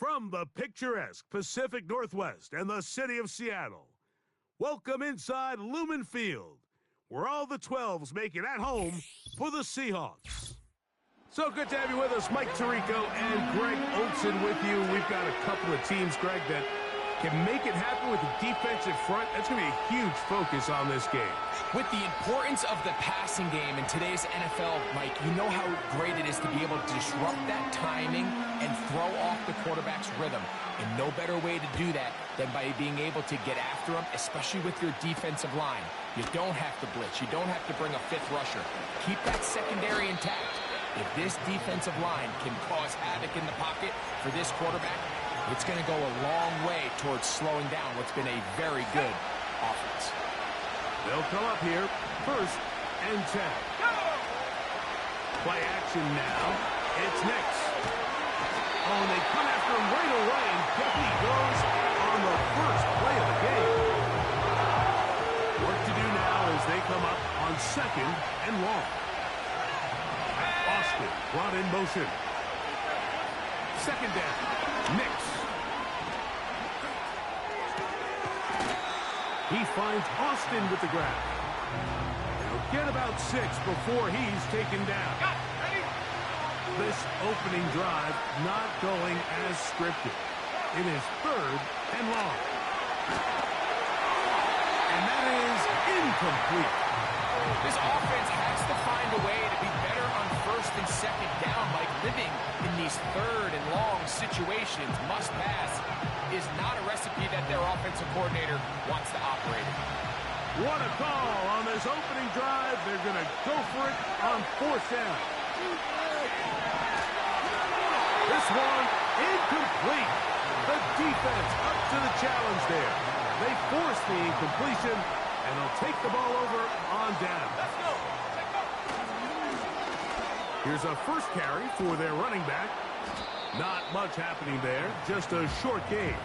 From the picturesque Pacific Northwest and the city of Seattle, welcome inside Lumen Field, where all the 12s make it at home for the Seahawks. So good to have you with us, Mike Tirico and Greg Olson with you. We've got a couple of teams, Greg, that can make it happen with the defensive front. That's going to be a huge focus on this game. With the importance of the passing game in today's NFL, Mike, you know how great it is to be able to disrupt that timing and throw off the quarterback's rhythm. And no better way to do that than by being able to get after him, especially with your defensive line. You don't have to blitz. You don't have to bring a fifth rusher. Keep that secondary intact. If this defensive line can cause havoc in the pocket for this quarterback, it's going to go a long way towards slowing down what's been a very good offense. They'll come up here, 1st and 10. Play action now. It's Nix. Oh, and they come after him right away, and down he goes on the first play of the game. Work to do now as they come up on 2nd and long. Austin brought in motion. 2nd down. Nix. He finds Austin with the grab. He'll get about 6 before he's taken down. This opening drive not going as scripted. It is 3rd and long. And that is incomplete. This offense has to find a way to be better on 1st and 2nd down. Like living in these 3rd and long situations, must pass, is not a recipe that their offensive coordinator wants to operate in. What a call on this opening drive. They're going to go for it on 4th down. This one incomplete. The defense up to the challenge there. They force the incompletion, and they'll take the ball over on down. Let's go. Here's a first carry for their running back. Not much happening there, just a short game.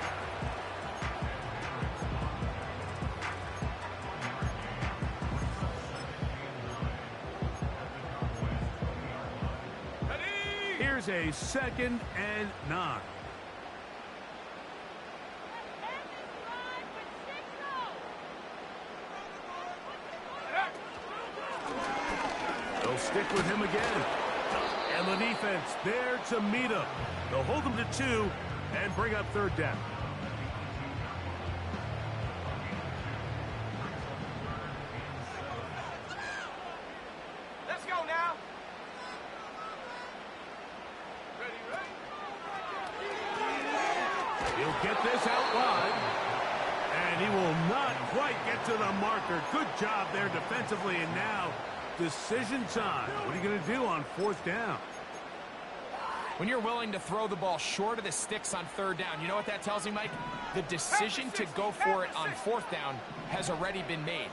Here's a 2nd and 9. They'll stick with him again. And the defense there to meet him. They'll hold him to 2 and bring up 3rd down. Let's go now. Ready. He'll get this out wide. And he will not quite get to the marker. Good job there defensively. And now decision time. What are you going to do on 4th down? When you're willing to throw the ball short of the sticks on 3rd down, you know what that tells me, Mike? The decision to go for it on 4th down has already been made.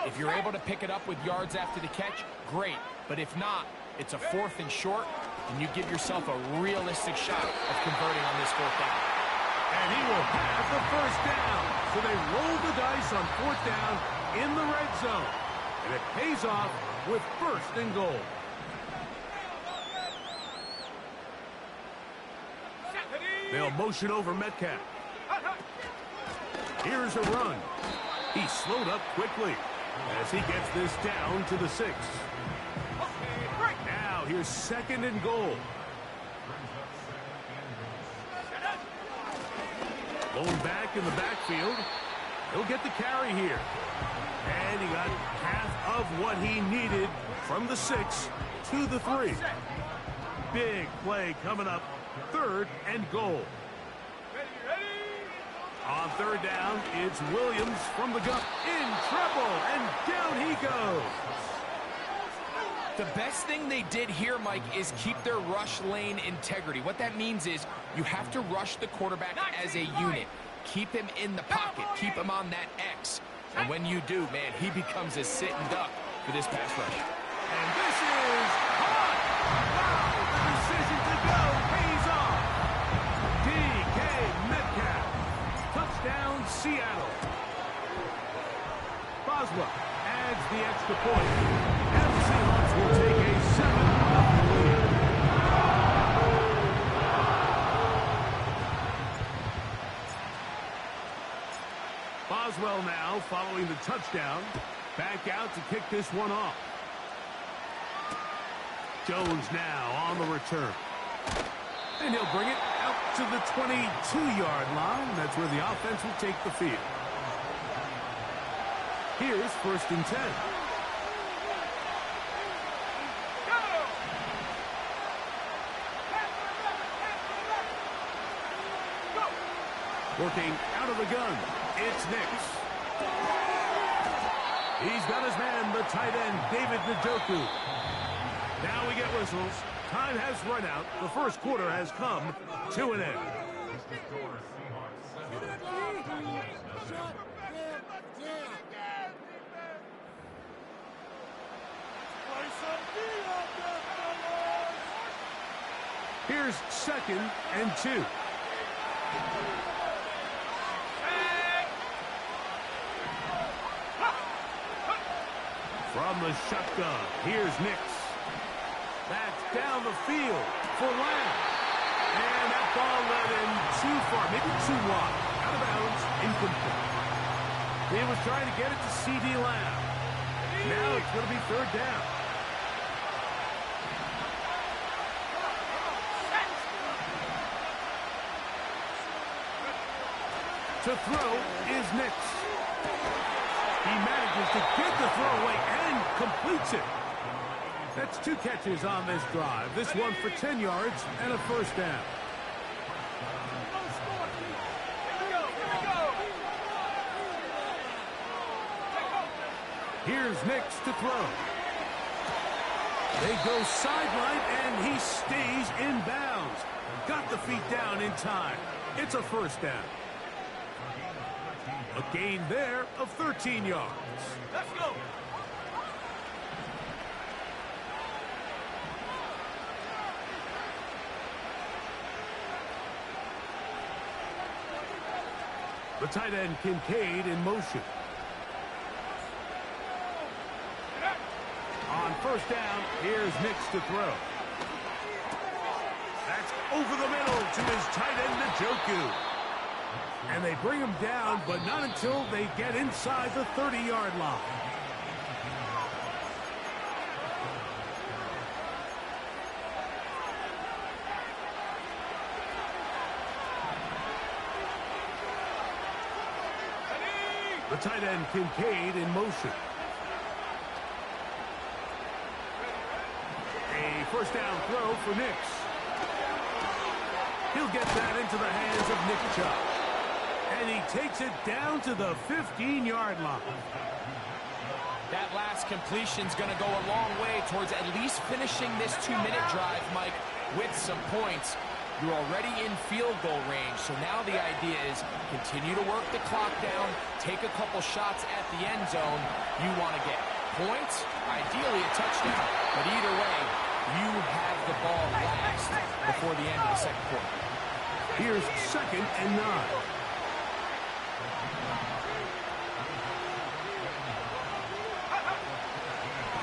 If you're able to pick it up with yards after the catch, great. But if not, it's a 4th and short, and you give yourself a realistic shot of converting on this 4th down. And he will have the 1st down. So they roll the dice on 4th down in the red zone. And it pays off with 1st and goal. They'll motion over Metcalf. Here's a run. He slowed up quickly as he gets this down to the 6. Now here's 2nd and goal. Going back in the backfield. He'll get the carry here. And he got half of what he needed from the 6 to the 3. Big play coming up. 3rd and goal. Ready. On 3rd down, it's Williams from the gun. In trouble, and down he goes. The best thing they did here, Mike, is keep their rush lane integrity. What that means is you have to rush the quarterback as a unit. Keep him in the pocket. Keep him on that X. And when you do, man, he becomes a sitting duck for this pass rush. And this is hot. Wow, the decision to go pays off. DK Metcalf. Touchdown, Seattle. Boswell adds the extra point. And the Seahawks will take a 7-0 lead. Boswell now following the touchdown. Back out to kick this one off. Jones now on the return. And he'll bring it out to the 22-yard line. That's where the offense will take the field. Here's 1st and 10. Working out of the gun, it's Nix. He's got his man, the tight end, David Njoku. Now we get whistles. Time has run out. The first quarter has come to an end. Here's 2nd and 2. From the shotgun, here's Nix. That's down the field for Lamb. And that ball led in too far, maybe too wide. Out of bounds, incomplete. He was trying to get it to C.D. Lamb. Now it's going to be 3rd down. To throw is Nix. He manages to get the throw away and completes it. That's 2 catches on this drive. This one for 10 yards and a 1st down. Here's Nix to throw. They go sideline, and he stays in bounds. Got the feet down in time. It's a 1st down. A gain there of 13 yards. Let's go. The tight end Kincaid in motion. On 1st down, here's Nix to throw. That's over the middle to his tight end Njoku. And they bring him down, but not until they get inside the 30-yard line. The tight end Kincaid in motion. A 1st down throw for Nix. He'll get that into the hands of Nick Chubb. And he takes it down to the 15-yard line. That last completion's going to go a long way towards at least finishing this 2-minute drive, Mike, with some points. You're already in field goal range, so now the idea is continue to work the clock down, take a couple shots at the end zone. You want to get points, ideally a touchdown, but either way, you have the ball last before the end of the 2nd quarter. Here's 2nd and 9.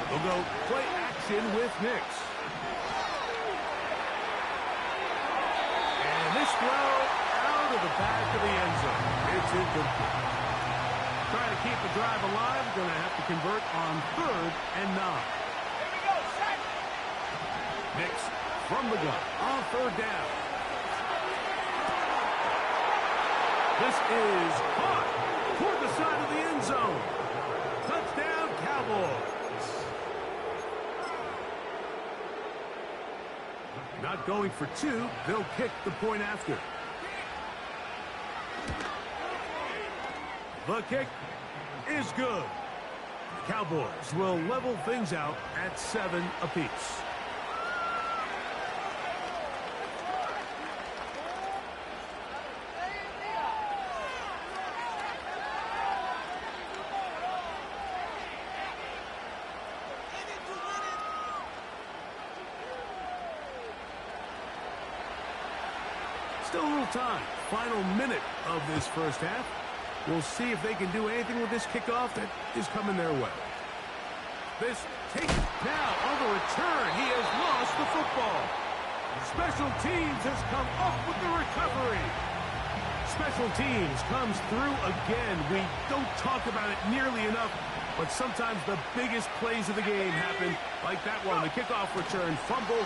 They'll go play action with Nix. And this throw out of the back of the end zone. It's incomplete. Trying to keep the drive alive. Going to have to convert on 3rd and 9. Here we go, set. Nix from the gun on 3rd down. This is caught toward the side of the end zone. Touchdown, Cowboys. Not going for 2. They'll kick the point after. The kick is good. The Cowboys will level things out at 7 apiece. Still a little time. Final minute of this 1st half. We'll see if they can do anything with this kickoff that is coming their way. This takes now on the return. He has lost the football. Special teams has come up with the recovery. Special teams comes through again. We don't talk about it nearly enough, but sometimes the biggest plays of the game happen like that one. The kickoff return, fumble,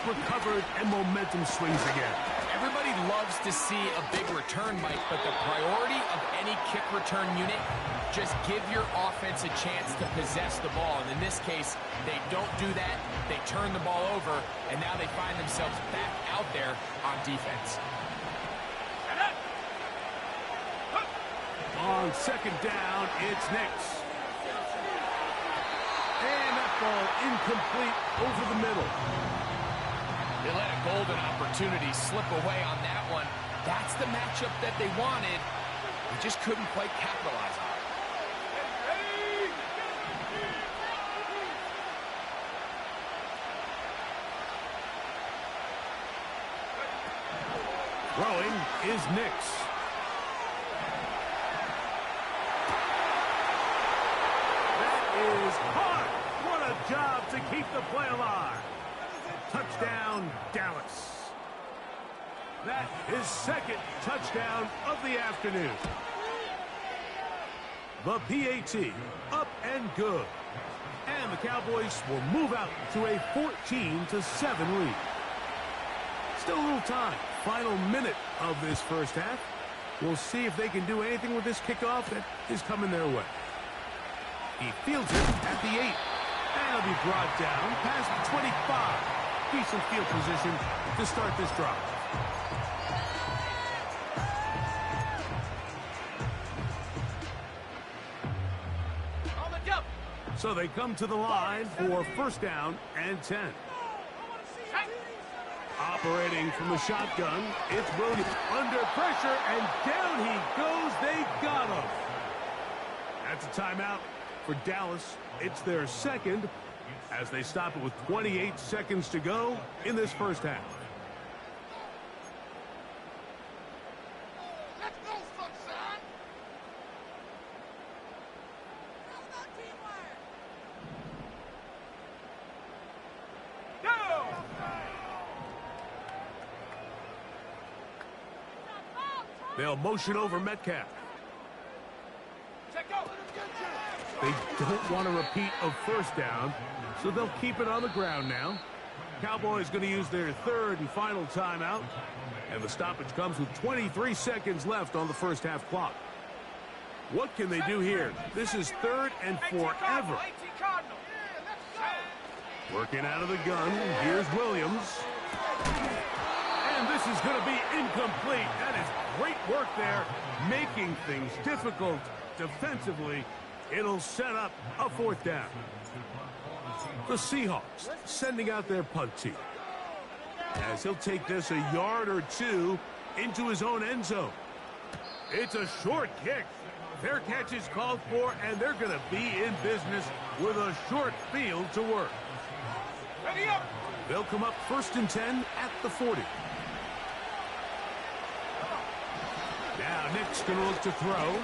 recovered, and momentum swings again. Everybody loves to see a big return, Mike, but the priority of any kick return unit, just give your offense a chance to possess the ball. And in this case, they don't do that. They turn the ball over, and now they find themselves back out there on defense. On second down, it's Nix. And that ball incomplete over the middle. They let a golden opportunity slip away on that one. That's the matchup that they wanted. They just couldn't quite capitalize on it. Throwing is Nix. Is hard. What a job to keep the play alive. Touchdown, Dallas. That is second touchdown of the afternoon. The PAT up and good. And the Cowboys will move out to a 14-7 lead. Still a little time. Final minute of this first half. We'll see if they can do anything with this kickoff that is coming their way. He fields it at the 8. And he'll be brought down past the 25. Decent field position to start this drive. On the jump. So they come to the line for first down and 10. Operating from the shotgun, it's Williams. Under pressure, and down he goes. They got him. That's a timeout for Dallas. It's their second as they stop it with 28 seconds to go in this first half. Let's go, sunshine. Go! They'll motion over Metcalf. Check out. They don't want to repeat a first down, so they'll keep it on the ground now. Cowboys going to use their third and final timeout, and the stoppage comes with 23 seconds left on the first half clock. What can they do here? This is third and forever. Working out of the gun, here's Williams. And this is going to be incomplete. That is great work there, making things difficult defensively. It'll set up a fourth down. The Seahawks sending out their punt team, as he'll take this a yard or two into his own end zone. It's a short kick. Their catch is called for, and they're going to be in business with a short field to work. Ready up. They'll come up first and 10 at the 40. Now Nick's going to look to throw.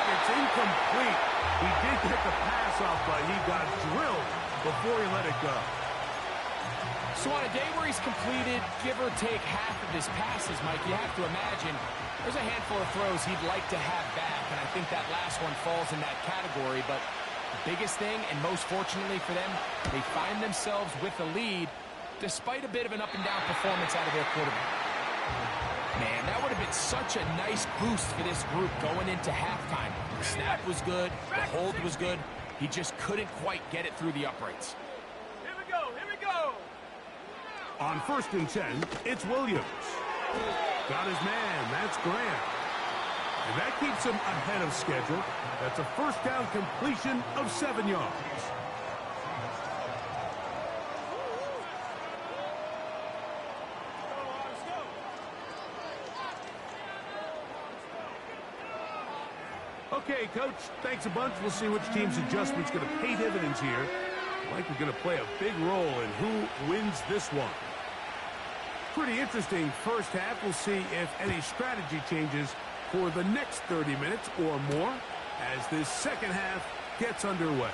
It's incomplete. He did get the pass off, but he got drilled before he let it go. So on a day where he's completed, give or take half of his passes, Mike, you have to imagine there's a handful of throws he'd like to have back, and I think that last one falls in that category. But the biggest thing, and most fortunately for them, they find themselves with the lead despite a bit of an up-and-down performance out of their quarterback. Man, that would have been such a nice boost for this group going into halftime. The snap was good. The hold was good. He just couldn't quite get it through the uprights. Here we go. Here we go. On first and 10, it's Williams. Got his man. That's Grant. And that keeps him ahead of schedule. That's a first down completion of 7 yards. Okay, Coach, thanks a bunch. We'll see which team's adjustment's going to pay dividends here. Likely going to play a big role in who wins this one. Pretty interesting first half. We'll see if any strategy changes for the next 30 minutes or more as this second half gets underway.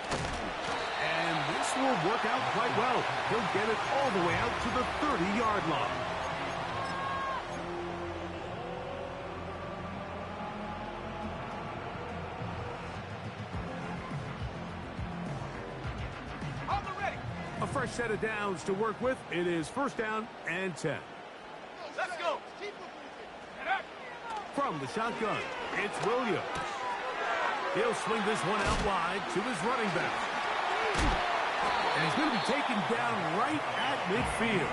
And this will work out quite well. He'll get it all the way out to the 30-yard line. fresh set of downs to work with. It is first down and 10. Let's go. From the shotgun, it's Williams. He'll swing this one out wide to his running back. And he's going to be taken down right at midfield.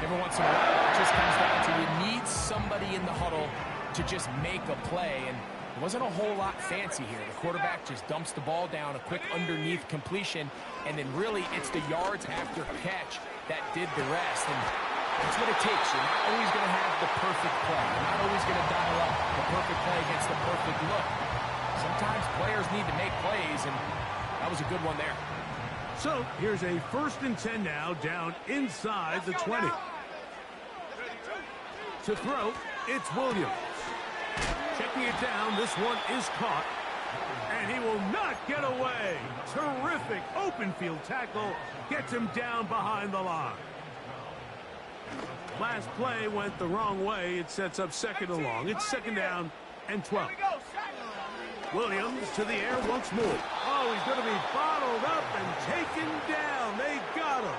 Every once in a while, it just comes down to you need somebody in the huddle to just make a play. And it wasn't a whole lot fancy here. The quarterback just dumps the ball down, a quick underneath completion, and then really it's the yards after catch that did the rest. And that's what it takes. You're not always going to have the perfect play. You're not always going to dial up the perfect play against the perfect look. Sometimes players need to make plays, and that was a good one there. So here's a first and 10 now, down inside the 20. To throw, it's Williams. Checking it down, this one is caught. And he will not get away. Terrific open field tackle. Gets him down behind the line. Last play went the wrong way. It sets up second and long. It's second down and 12. Williams to the air once more. Oh, he's going to be bottled up and taken down. They got him.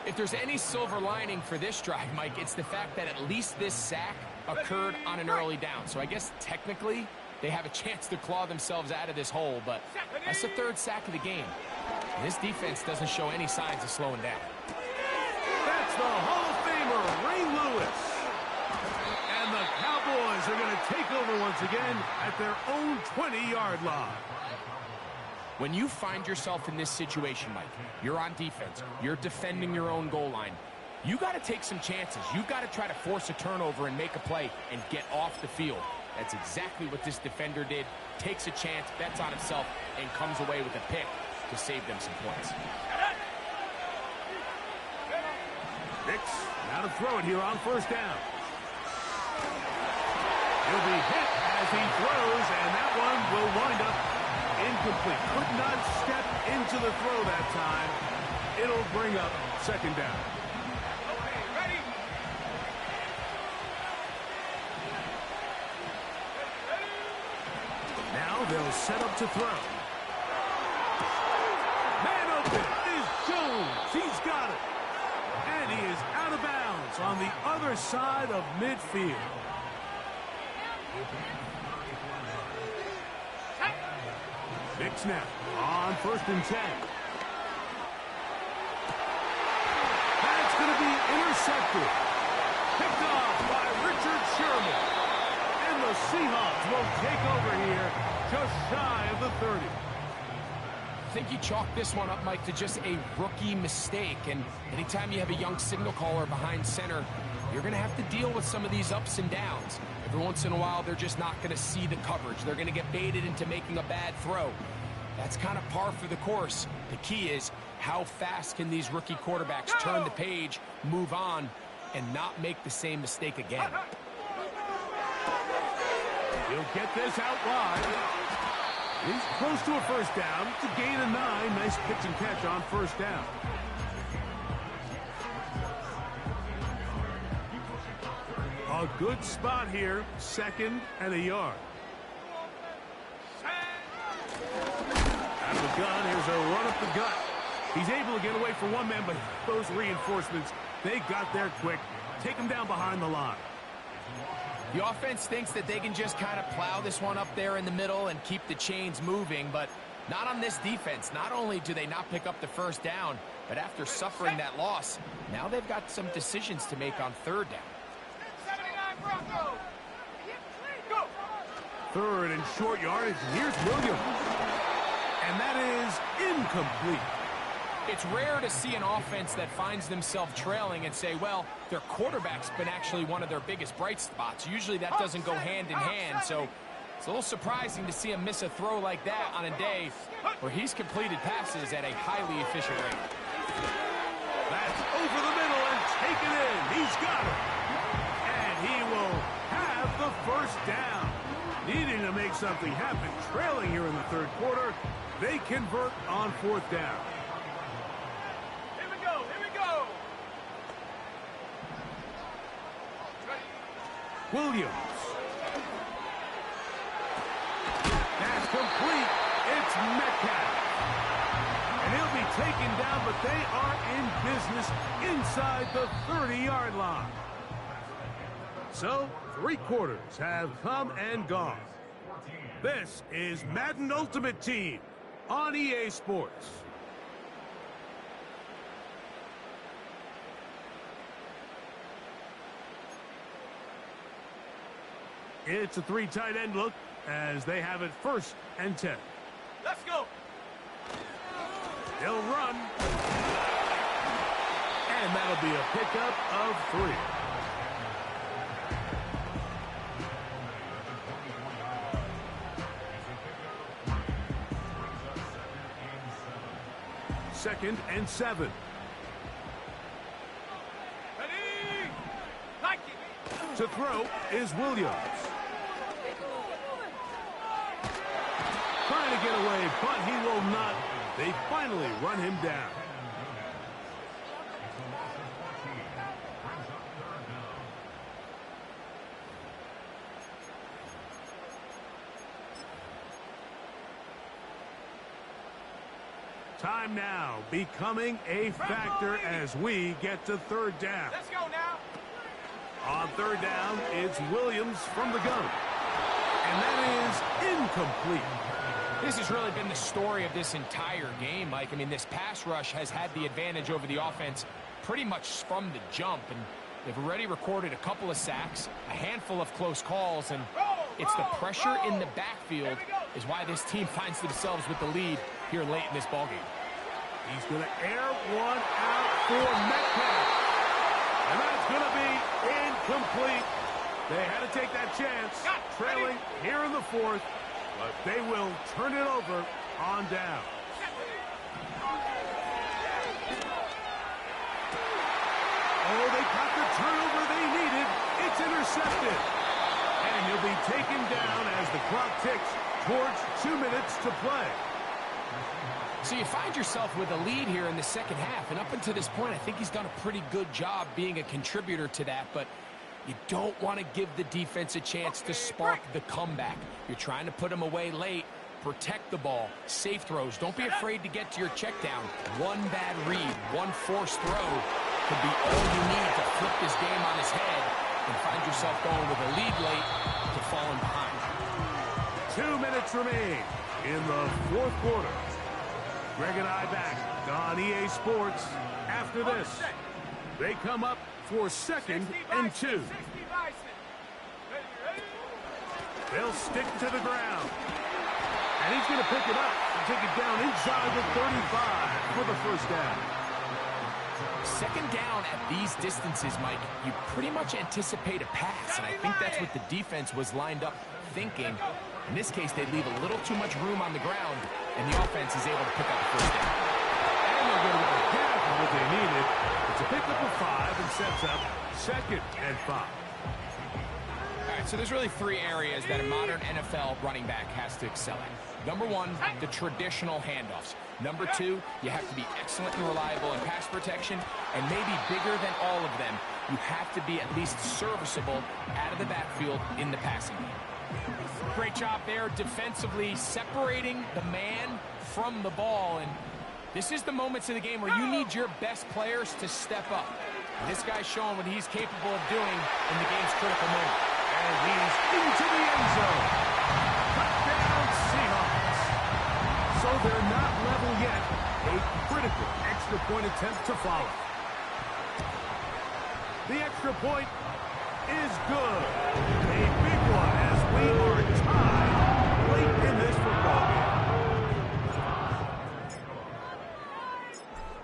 If there's any silver lining for this drive, Mike, it's the fact that at least this sack occurred on an early down. So I guess technically they have a chance to claw themselves out of this hole, but that's the third sack of the game. And this defense doesn't show any signs of slowing down. That's the Hall of Famer, Ray Lewis. And the Cowboys are going to take over once again at their own 20-yard line. When you find yourself in this situation, Mike, you're on defense, you're defending your own goal line, you got to take some chances. You've got to try to force a turnover and make a play and get off the field. That's exactly what this defender did. Takes a chance, bets on himself, and comes away with a pick to save them some points. Nix, now to throw it here on first down. He'll be hit as he throws, and that one will wind up incomplete. Could not step into the throw that time. It'll bring up second down. Ready? Now they'll set up to throw. Man open is Jones. He's got it. And he is out of bounds on the other side of midfield. Big snap on first and 10. That's going to be intercepted. Picked off by Richard Sherman. And the Seahawks will take over here just shy of the 30. I think you chalk this one up, Mike, to just a rookie mistake. And anytime you have a young signal caller behind center, you're going to have to deal with some of these ups and downs. Every once in a while, they're just not going to see the coverage. They're going to get baited into making a bad throw. That's kind of par for the course. The key is how fast can these rookie quarterbacks turn the page, move on, and not make the same mistake again. He'll get this out wide. He's close to a first down. It's a gain of 9. Nice pitch and catch on first down. A good spot here. Second and a yard. Out of the gun. Here's a run up the gut. He's able to get away from one man, but those reinforcements, they got there quick. Take him down behind the line. The offense thinks that they can just kind of plow this one up there in the middle and keep the chains moving, but not on this defense. Not only do they not pick up the first down, but after suffering that loss, now they've got some decisions to make on third down. 79 Broncos. Go. Third and short yardage. Here's Williams. And that is incomplete. It's rare to see an offense that finds themselves trailing and say, well, their quarterback's been actually one of their biggest bright spots. Usually that doesn't go hand in hand, so it's a little surprising to see him miss a throw like that on a day where he's completed passes at a highly efficient rate. That's over the middle and taken in. He's got it. And he will have the first down. Needing to make something happen. Trailing here in the third quarter. They convert on fourth down. Here we go. Here we go. Williams. That's complete. It's Metcalf. And he'll be taken down, but they are in business inside the 30-yard line. So, 3 quarters have come and gone. This is Madden Ultimate Team on EA Sports. It's a 3 tight end look as they have it 1st and 10. Let's go. He'll run. And that'll be a pickup of 3. Second and 7. Ready? Nike. To throw is Williams. Trying to get away, but he will not. They finally run him down. Time now becoming a factor as we get to 3rd down. Let's go now. On 3rd down, it's Williams from the gun. And that is incomplete. This has really been the story of this entire game, Mike. I mean, this pass rush has had the advantage over the offense pretty much from the jump. And they've already recorded a couple of sacks, a handful of close calls, and it's the pressure in the backfield is why this team finds themselves with the lead here late in this ballgame. He's going to air one out for Metcalf. And that's going to be incomplete. They had to take that chance, trailing here in the 4th, but they will turn it over on down. Oh, they got the turnover they needed. It's intercepted. And he'll be taken down as the clock ticks towards 2 minutes to play. So you find yourself with a lead here in the 2nd half, and up until this point, I think he's done a pretty good job being a contributor to that, but you don't want to give the defense a chance to spark the comeback. You're trying to put them away late, protect the ball, safe throws. Don't be afraid to get to your check down. One bad read, one forced throw could be all you need to flip this game on its head and find yourself going with a lead late to falling behind. 2 minutes remain in the 4th quarter. Greg and I back on EA Sports after this. They come up for 2nd and 2. They'll stick to the ground. And he's going to pick it up and take it down inside the 35 for the 1st down. 2nd down at these distances, Mike, you pretty much anticipate a pass, and I think that's what the defense was lined up thinking. In this case, they leave a little too much room on the ground, and the offense is able to pick up the 1st down. And they're going to get half of what they needed. It's a pickup of 5 and sets up 2nd and 5. All right, so there's really 3 areas that a modern NFL running back has to excel at. Number 1, the traditional handoffs. Number 2, you have to be excellent and reliable in pass protection, and maybe bigger than all of them, you have to be at least serviceable out of the backfield in the passing game. Great job there defensively, separating the man from the ball, and this is the moments of the game where you need your best players to step up. And this guy's showing what he's capable of doing in the game's critical moment. And he's into the end zone. Touchdown Seahawks. So they're not level yet. A critical extra point attempt to follow. The extra point is good. A big one as we are tied late in this football game.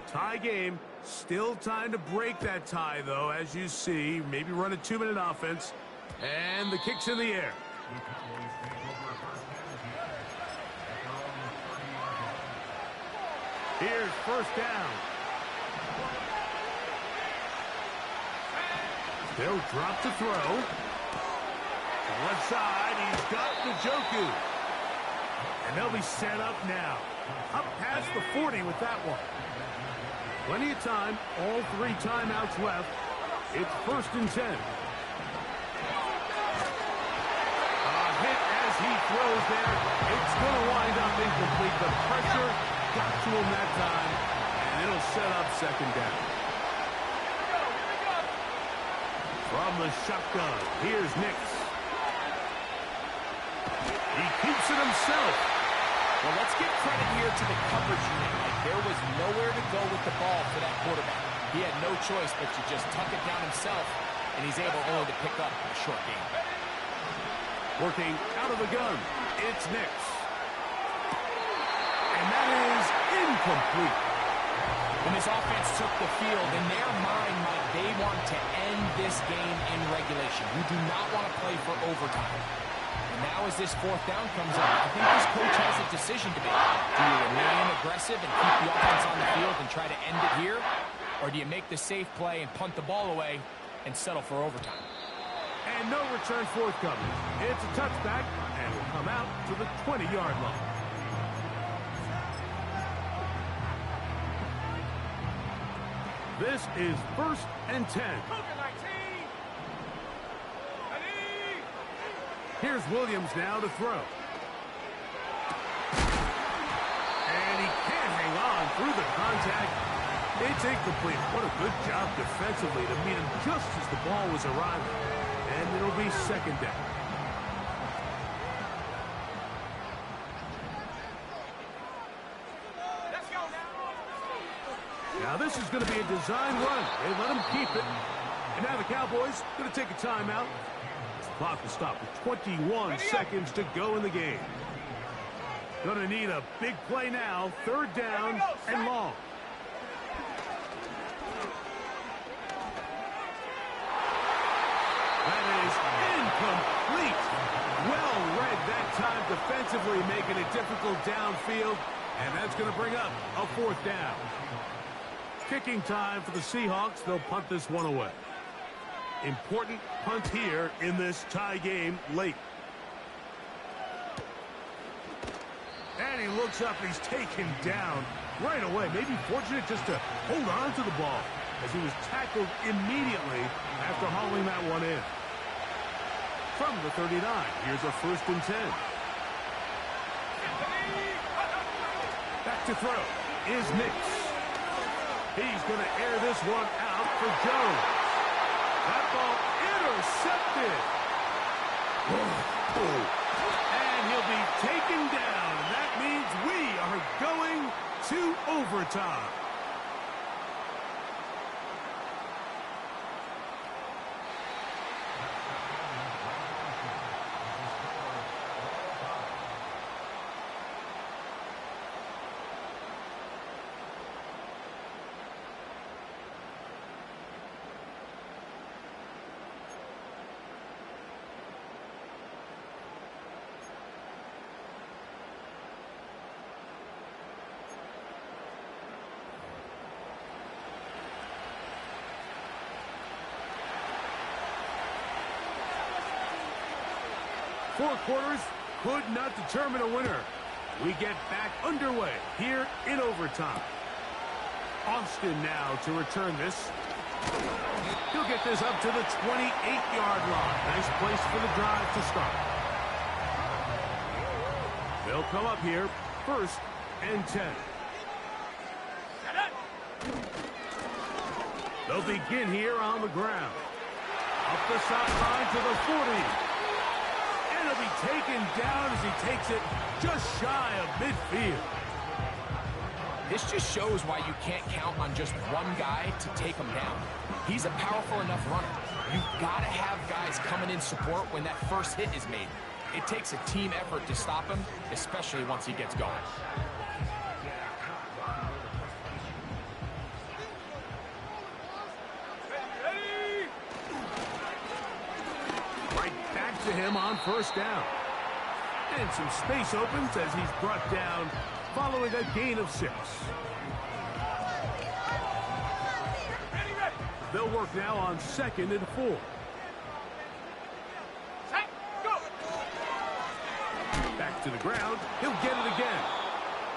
Tie game. Still time to break that tie, though, as you see. Maybe run a 2-minute offense. And the kick's in the air. Here's 1st down. They'll drop to throw. Left side, he's got Njoku. And they'll be set up now. Up past the 40 with that one. Plenty of time, all 3 timeouts left. It's 1st and 10. A hit as he throws there. It's going to wind up incomplete. The pressure got to him that time. And it'll set up second down. From the shotgun, here's Nix. He keeps it himself. Well, let's give credit here to the coverage unit. There was nowhere to go with the ball for that quarterback. He had no choice but to just tuck it down himself, and he's able only to pick up a short gain. Working out of the gun, it's Nix. And that is incomplete. When this offense took the field, in their mind, Mike, they want to end this game in regulation. You do not want to play for overtime. And now as this fourth down comes up, I think this coach has a decision to make. Do you remain aggressive and keep the offense on the field and try to end it here? Or do you make the safe play and punt the ball away and settle for overtime? And no return forthcoming. It's a touchback, and will come out to the 20-yard line. This is 1st and 10. Here's Williams now to throw. And he can't hang on through the contact. It's incomplete. What a good job defensively to meet him just as the ball was arriving. And it'll be second down. Now this is going to be a design run. They let him keep it. And now the Cowboys going to take a timeout. The clock will stop with 21 seconds to go in the game. Going to need a big play now. 3rd down and long. That is incomplete. Well read that time defensively, making it difficult downfield. And that's going to bring up a 4th down. Kicking time for the Seahawks. They'll punt this one away. Important punt here in this tie game late. And he looks up. He's taken down right away. Maybe fortunate just to hold on to the ball as he was tackled immediately after hauling that one in. From the 39, here's a 1st and 10. Back to throw is Nix. He's going to air this one out for Jones. That ball intercepted. And he'll be taken down. That means we are going to overtime. Four quarters could not determine a winner. We get back underway here in overtime. Austin now to return this. He'll get this up to the 28-yard line. Nice place for the drive to start. They'll come up here, 1st and 10. They'll begin here on the ground. Up the sideline to the 40. And he'll be taken down as he takes it just shy of midfield. This just shows why you can't count on just one guy to take him down. He's a powerful enough runner. You've got to have guys coming in support when that first hit is made. It takes a team effort to stop him, especially once he gets going. Right back to him on 1st down. And some space opens as he's brought down following a gain of 6. They'll work now on 2nd and 4. Back to the ground. He'll get it again.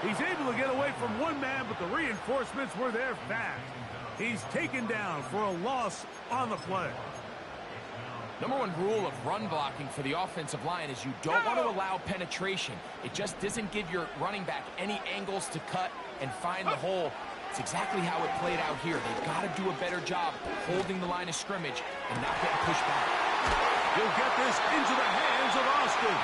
He's able to get away from one man, but the reinforcements were there fast. He's taken down for a loss on the play. Number one rule of run blocking for the offensive line is you don't want to allow penetration. It just doesn't give your running back any angles to cut and find the hole It's exactly how it played out here. They've got to do a better job holding the line of scrimmage and not getting pushed back. He'll get this into the hands of Austin.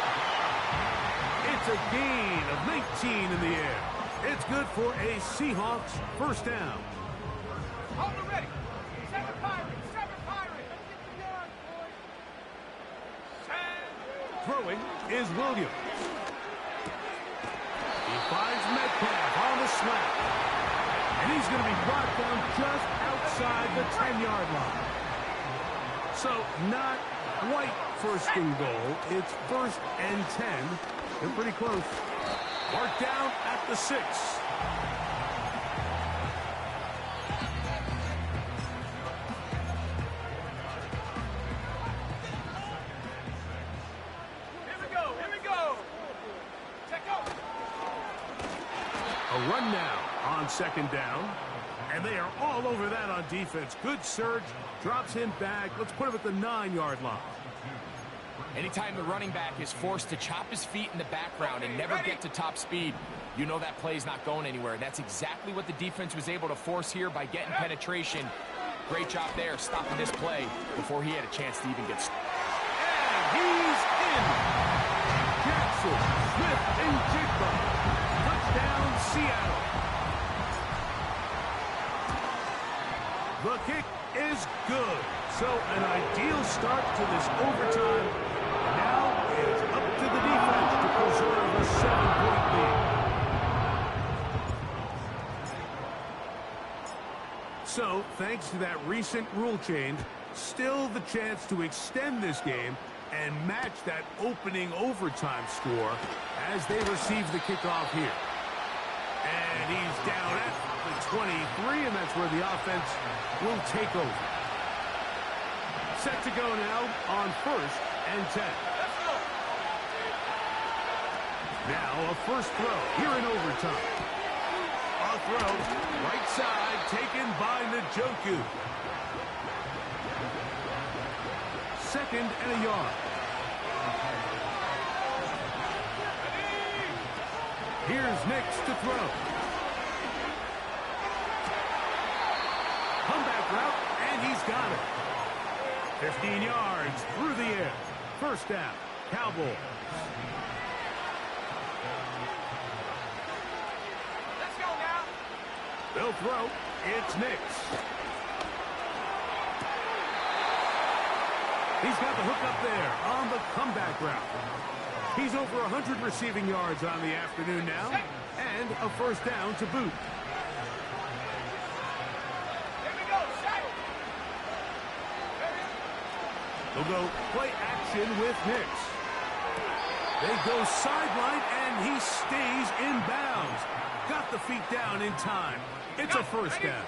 It's a gain of 19 in the air. It's good for a Seahawks first down. Hold it ready. Seven Pirates. Seven Pirates. Let's get the yards, boys. Throwing is Williams. He finds Metcalf on the snap. And he's going to be brought down just outside the 10-yard line. So not quite first and goal. It's first and 10. They're pretty close. Mark down at the 6. A run now on second down. And they are all over that on defense. Good surge. Drops him back. Let's put him at the 9-yard line. Anytime the running back is forced to chop his feet in the background and never get to top speed, you know that play's not going anywhere. That's exactly what the defense was able to force here by getting penetration. Great job there, stopping this play before he had a chance to even get started. And he's in. Jackson, Smith, and Jigba. Touchdown, Seattle. The kick is good. So an ideal start to this overtime. Now it's up to the defense to preserve a 7-point lead. So, thanks to that recent rule change, still the chance to extend this game and match that opening overtime score as they receive the kickoff here. And he's down at the 23, and that's where the offense will take over. Set to go now on first and 10. Let's go. Now a first throw here in overtime. A throw, right side, taken by Njoku. Second and a yard. Here's Nix to throw. Comeback route, and he's got it. 15 yards through the air. First down, Cowboys. Let's go now. They'll throw. It's Nix. He's got the hook up there on the comeback route. He's over 100 receiving yards on the afternoon now, and a first down to boot. Here we go. Set. They'll go play action with Nix. They go sideline, and he stays in bounds. Got the feet down in time. It's a first down.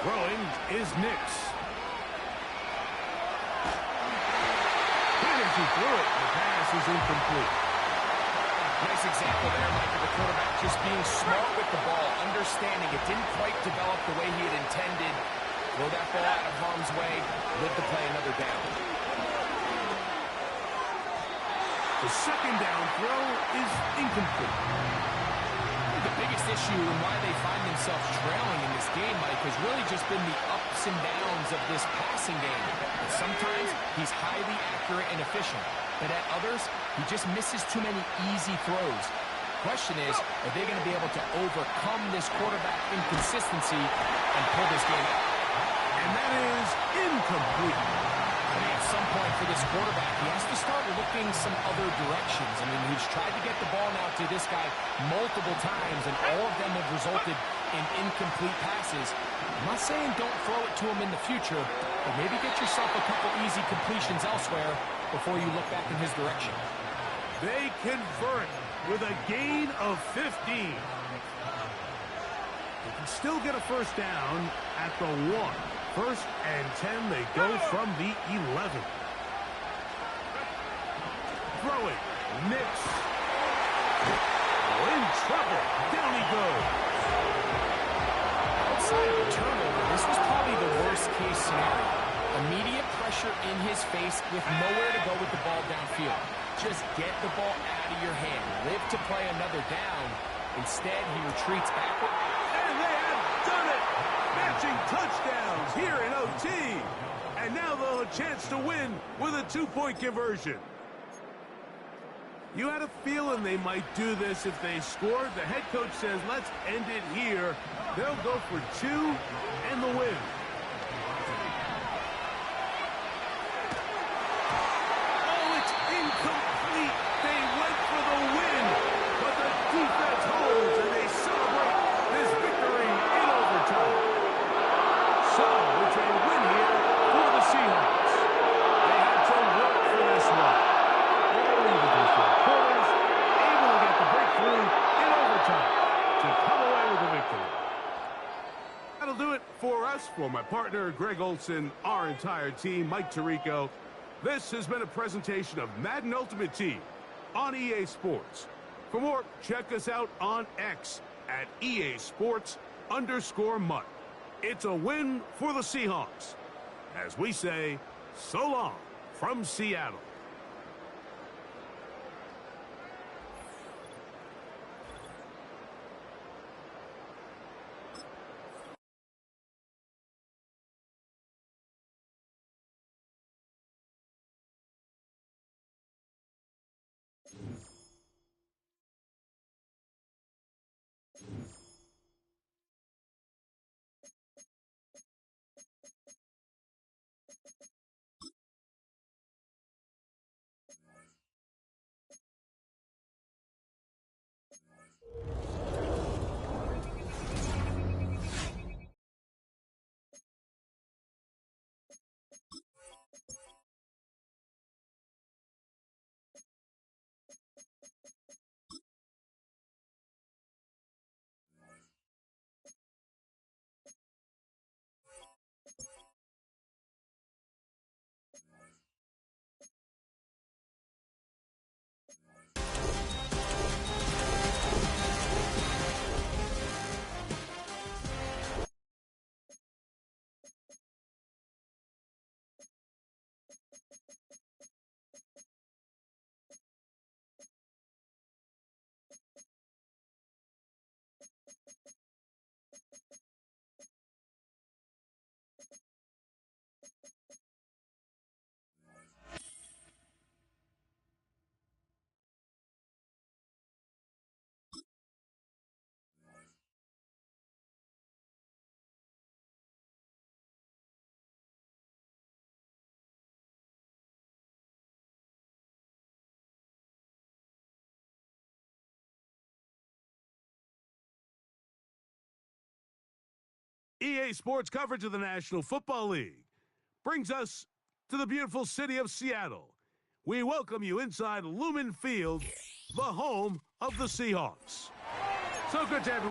Throwing is Nix. He threw it. The pass is incomplete. Nice example there, Mike, of the quarterback just being smart with the ball, understanding it didn't quite develop the way he had intended. Throw that ball out of harm's way, live to play another down. The second down throw is incomplete. The biggest issue and why they find themselves trailing in this game, Mike, has really just been the ups and downs of this passing game. And sometimes he's highly accurate and efficient, but at others, he just misses too many easy throws. Question is, are they going to be able to overcome this quarterback inconsistency and pull this game out? And that is incomplete. I mean, at some point for this quarterback, he has to start looking some other directions. I mean, he's tried to get the ball now to this guy multiple times, and all of them have resulted in incomplete passes. I'm not saying don't throw it to him in the future, but maybe get yourself a couple easy completions elsewhere before you look back in his direction. They convert with a gain of 15. They can still get a first down at the 1. First and 10, they go from the 11. Throwing, Nix. In trouble, down he goes. Outside of the turnover, this was probably the worst-case scenario. Immediate pressure in his face with nowhere to go with the ball downfield. just get the ball out of your hand. Live to play another down. Instead, he retreats backward. And they have done it! Matching touchdowns here in OT. And now they'll have a chance to win with a 2-point conversion. You had a feeling they might do this if they scored. The head coach says, let's end it here. They'll go for 2 and the win. Oh, it's incomplete. They went for the win, but the defense holds, and they celebrate this victory in overtime. So, it's a win here for the Seahawks. They had to work for this one. Able to get the breakthrough in overtime to come away with the victory. That'll do it for us. For my partner, Greg Olson, our entire team, Mike Tirico, this has been a presentation of Madden Ultimate Team on EA Sports. For more, check us out on X at EA Sports_MUT. It's a win for the Seahawks. As we say, so long from Seattle. EA Sports coverage of the National Football League brings us to the beautiful city of Seattle. We welcome you inside Lumen Field, the home of the Seahawks. So good to have you.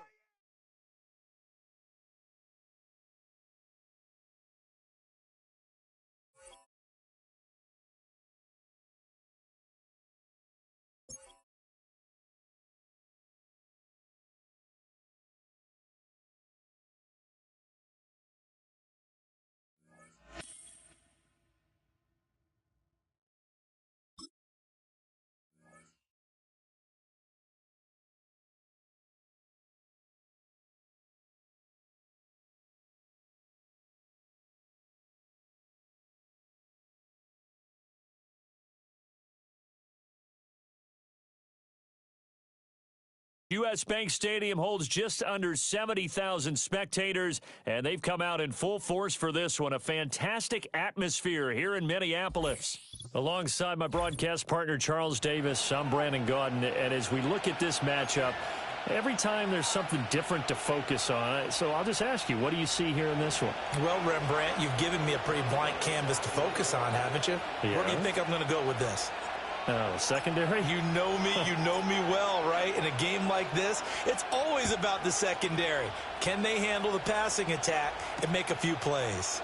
U.S. Bank Stadium holds just under 70,000 spectators, and they've come out in full force for this one. A fantastic atmosphere here in Minneapolis. Alongside my broadcast partner, Charles Davis, I'm Brandon Gaudin, and as we look at this matchup, every time there's something different to focus on. So I'll just ask you, what do you see here in this one? Well, Rembrandt, you've given me a pretty blank canvas to focus on, haven't you? Yeah. Where do you think I'm going to go with this? Secondary? You know me well, right? In a game like this, it's always about the secondary. Can they handle the passing attack and make a few plays?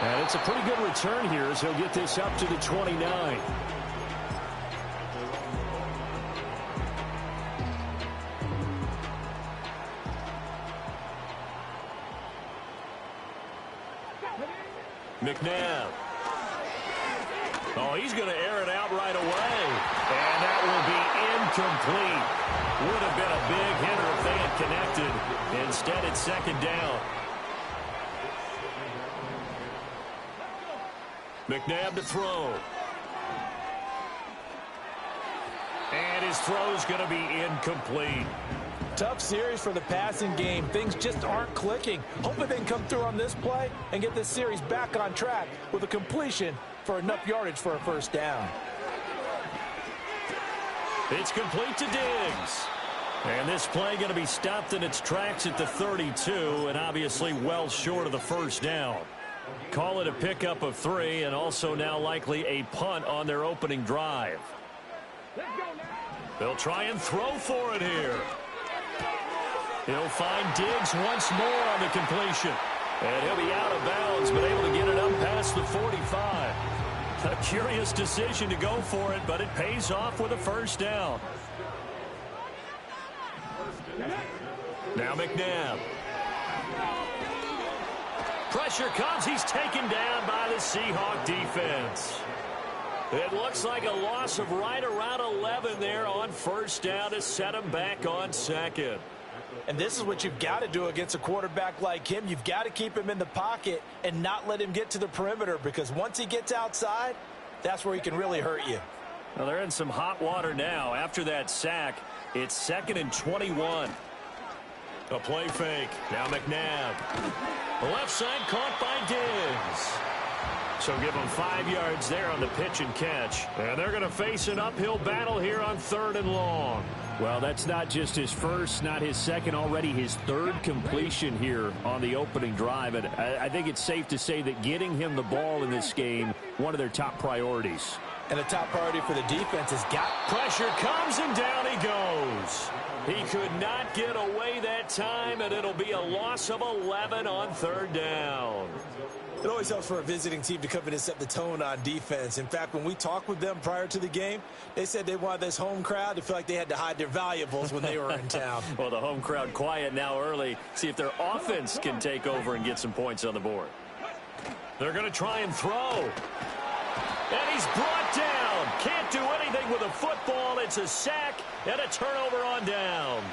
And it's a pretty good return here as he'll get this up to the 29. McNabb. Oh, he's going to air it out right away. And that will be incomplete. Would have been a big hitter if they had connected. Instead, it's second down. McNabb to throw. And his throw's going to be incomplete. Tough series for the passing game. Things just aren't clicking. Hoping they can come through on this play and get this series back on track with a completion for enough yardage for a first down. It's complete to Diggs. And this play going to be stopped in its tracks at the 32, and obviously well short of the first down. Call it a pickup of 3, and also now likely a punt on their opening drive. They'll try and throw for it here. He'll find Diggs once more on the completion. And he'll be out of bounds, but able to get it up past the 45. A curious decision to go for it, but it pays off with a first down. Now McNabb. Pressure comes. He's taken down by the Seahawk defense. It looks like a loss of right around 11 there on first down to set him back on second. And this is what you've got to do against a quarterback like him. You've got to keep him in the pocket and not let him get to the perimeter, because once he gets outside, that's where he can really hurt you. Well, they're in some hot water now. After that sack, it's 2nd and 21. A play fake. Now McNabb. The left side caught by Diggs. So give him 5 yards there on the pitch and catch. And they're going to face an uphill battle here on 3rd and long. Well, that's not just his first, not his second, already his 3rd completion here on the opening drive. And I think it's safe to say that getting him the ball in this game, one of their top priorities. And a top priority for the defense has got... Pressure comes and down he goes. He could not get away that time, and it'll be a loss of 11 on 3rd down. It always helps for a visiting team to come in and set the tone on defense. In fact, when we talked with them prior to the game, they said they wanted this home crowd to feel like they had to hide their valuables when they were in town. Well, the home crowd quiet now early. See if their offense can take over and get some points on the board. They're going to try and throw. And he's brought down. Can't do anything with a football. It's a sack and a turnover on downs.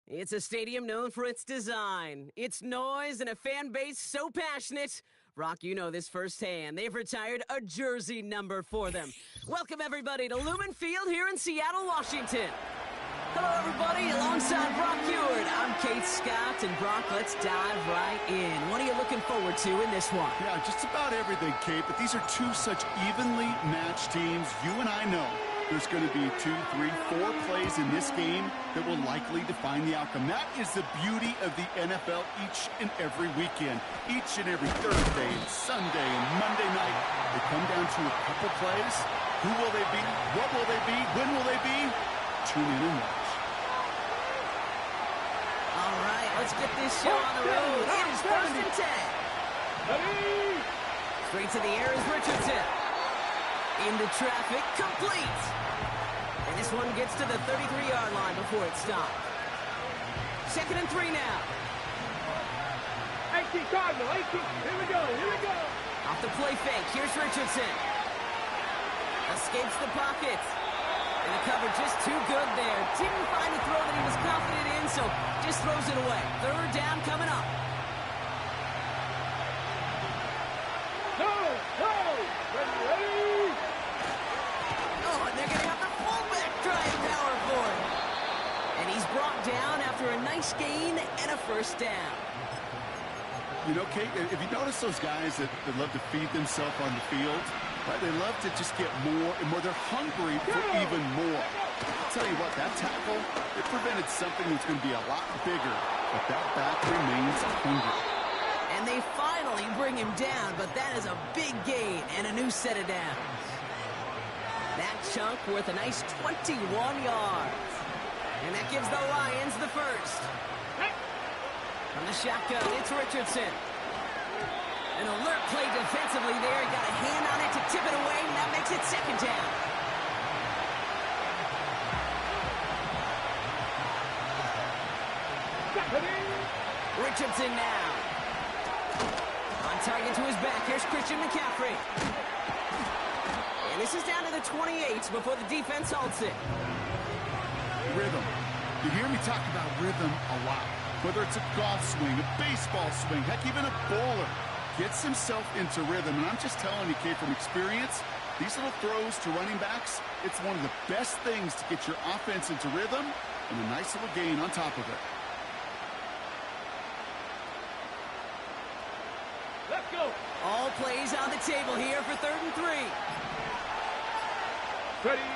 It's a stadium known for its design, its noise, and a fan base so passionate. Brock, you know this firsthand. They've retired a jersey number for them. Welcome, everybody, to Lumen Field here in Seattle, Washington. Hello, everybody. Alongside Brock Ewart, I'm Kate Scott. And, Brock, let's dive right in. What are you looking forward to in this one? Yeah, just about everything, Kate. But these are two such evenly matched teams. You and I know there's going to be 2, 3, 4 plays in this game that will likely define the outcome. That is the beauty of the NFL each and every weekend. Each and every Thursday and Sunday and Monday night, they come down to a couple plays. Who will they be? What will they be? When will they be? Tune in and watch. All right, let's get this show on the road. It is 1st and 10. Straight to the air is Richardson. Into traffic, complete. And this one gets to the 33-yard line before it stopped. 2nd and 3 now. 18 Cardinal, 18. Here we go, here we go. Off the play fake, here's Richardson. Escapes the pocket. And the cover just too good there. Didn't find a throw that he was confident in, so just throws it away. 3rd down coming up. You know, Kate, if you notice those guys that love to feed themselves on the field, right, they love to just get more and more. They're hungry for even more. I'll tell you what, that tackle, it prevented something that's going to be a lot bigger, but that back remains hungry. And they finally bring him down, but that is a big gain and a new set of downs. That chunk worth a nice 21 yards. And that gives the Lions the first. From the shotgun, it's Richardson. An alert play defensively there. Got a hand on it to tip it away, and that makes it second down. Richardson now. On target to his back. Here's Christian McCaffrey. And this is down to the 28 before the defense halts it. Rhythm. You hear me talk about rhythm a lot. Whether it's a golf swing, a baseball swing, heck, even a bowler gets himself into rhythm. And I'm just telling you, Kate, from experience, these little throws to running backs, it's one of the best things to get your offense into rhythm and a nice little gain on top of it. Let's go. All plays on the table here for 3rd and 3. Ready.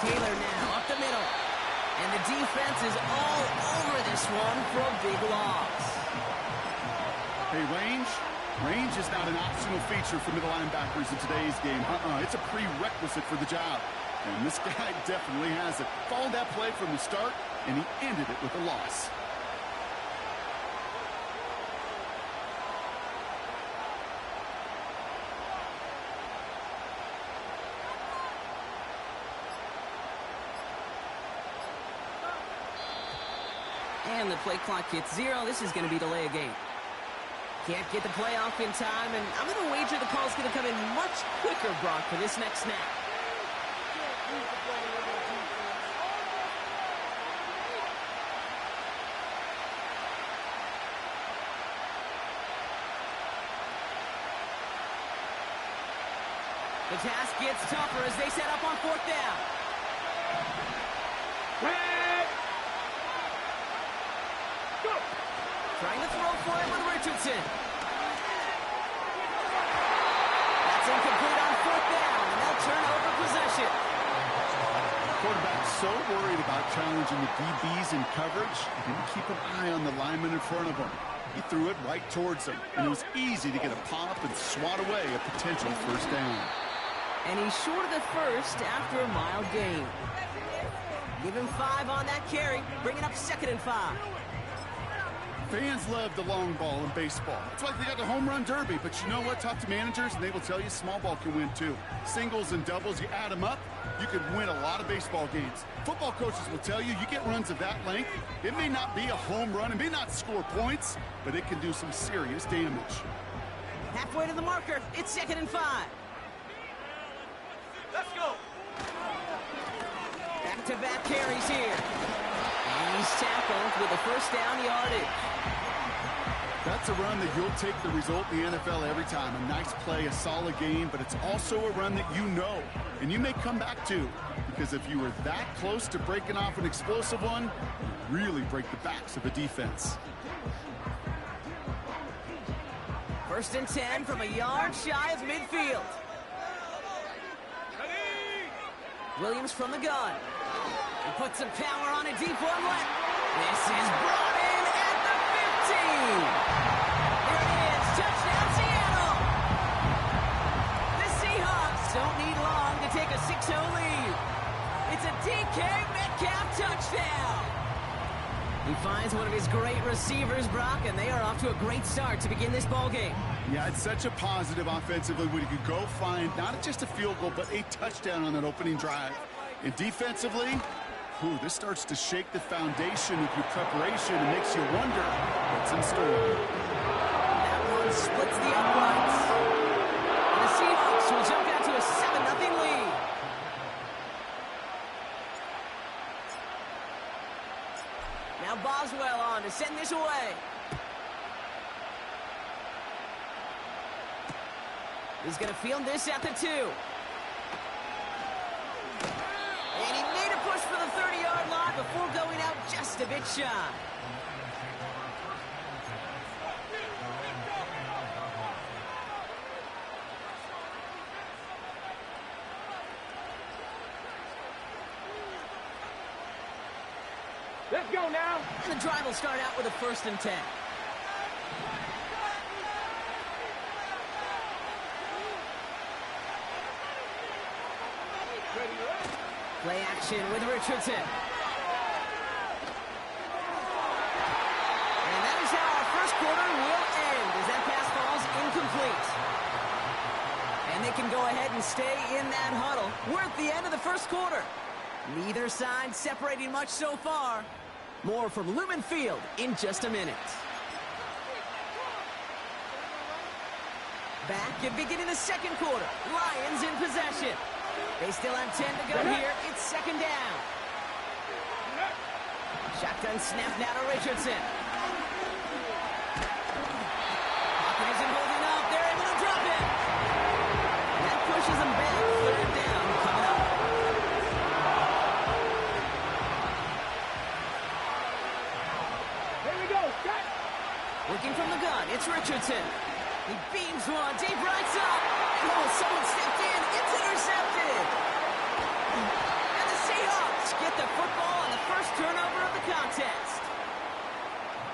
Taylor now up the middle. And the defense is all over this one for a big loss. Hey, range is not an optional feature for middle linebackers in today's game. It's a prerequisite for the job. And this guy definitely has it. Followed that play from the start, and he ended it with a loss. And the play clock hits 0. This is going to be delay a game. Can't get the play off in time, and I'm going to wager the call's going to come in much quicker, Brock, for this next snap. The task gets tougher as they set up on 4th down. Trying to throw for it with Richardson. That's incomplete on 4th down, and they'll turn over possession. Quarterback's so worried about challenging the DBs in coverage, he didn't keep an eye on the lineman in front of him. He threw it right towards him, and it was easy to get a pop and swat away a potential 1st down. And he's short of the first after a mild gain. Give him 5 on that carry, bringing up 2nd and 5. Fans love the long ball in baseball. It's like they got the home run derby, but you know what? Talk to managers, and they will tell you small ball can win too. Singles and doubles, you add them up, you could win a lot of baseball games. Football coaches will tell you, you get runs of that length, it may not be a home run, it may not score points, but it can do some serious damage. Halfway to the marker, it's 2nd and 5. Let's go. Back-to-back carries here. And he's tackled with a 1st down yardage. That's a run that you'll take the result in the NFL every time. A nice play, a solid game, but it's also a run that you know, and you may come back to, because if you were that close to breaking off an explosive one, you really break the backs of a defense. 1st and 10 from a yard shy of midfield. Williams from the gun. He puts some power on a deep one left. This is brought in at the 15. There it is. Touchdown, Seattle. The Seahawks don't need long to take a 6-0 lead. It's a DK Metcalf touchdown. He finds one of his great receivers, Brock, and they are off to a great start to begin this ball game. Yeah, it's such a positive offensively when you could go find not just a field goal, but a touchdown on that opening drive. And defensively, this starts to shake the foundation of your preparation and makes you wonder what's in store. That one splits the uprights. And the Seahawks will jump out to a 7-0 lead. Now Boswell on to send this away. He's going to field this at the 2. And he made a push for the 30-yard line before going out just a bit shy. Let's go now. And the drive will start out with a 1st and 10. Play action with Richardson. And that is how our first quarter will end, as that pass falls incomplete. And they can go ahead and stay in that huddle. We're at the end of the first quarter. Neither side separating much so far. More from Lumen Field in just a minute. Back and beginning the second quarter. Lions in possession. They still have 10 to go here. It's 2nd down. Shotgun snap now to Richardson. Pocket isn't holding up. They're able to drop it. That pushes them back. 3rd down coming up. Here we go. Cut. Working from the gun, it's Richardson. He beams one, deep right side. Oh, someone stepped in. It's intercepted. And the Seahawks get the football on the first turnover of the contest.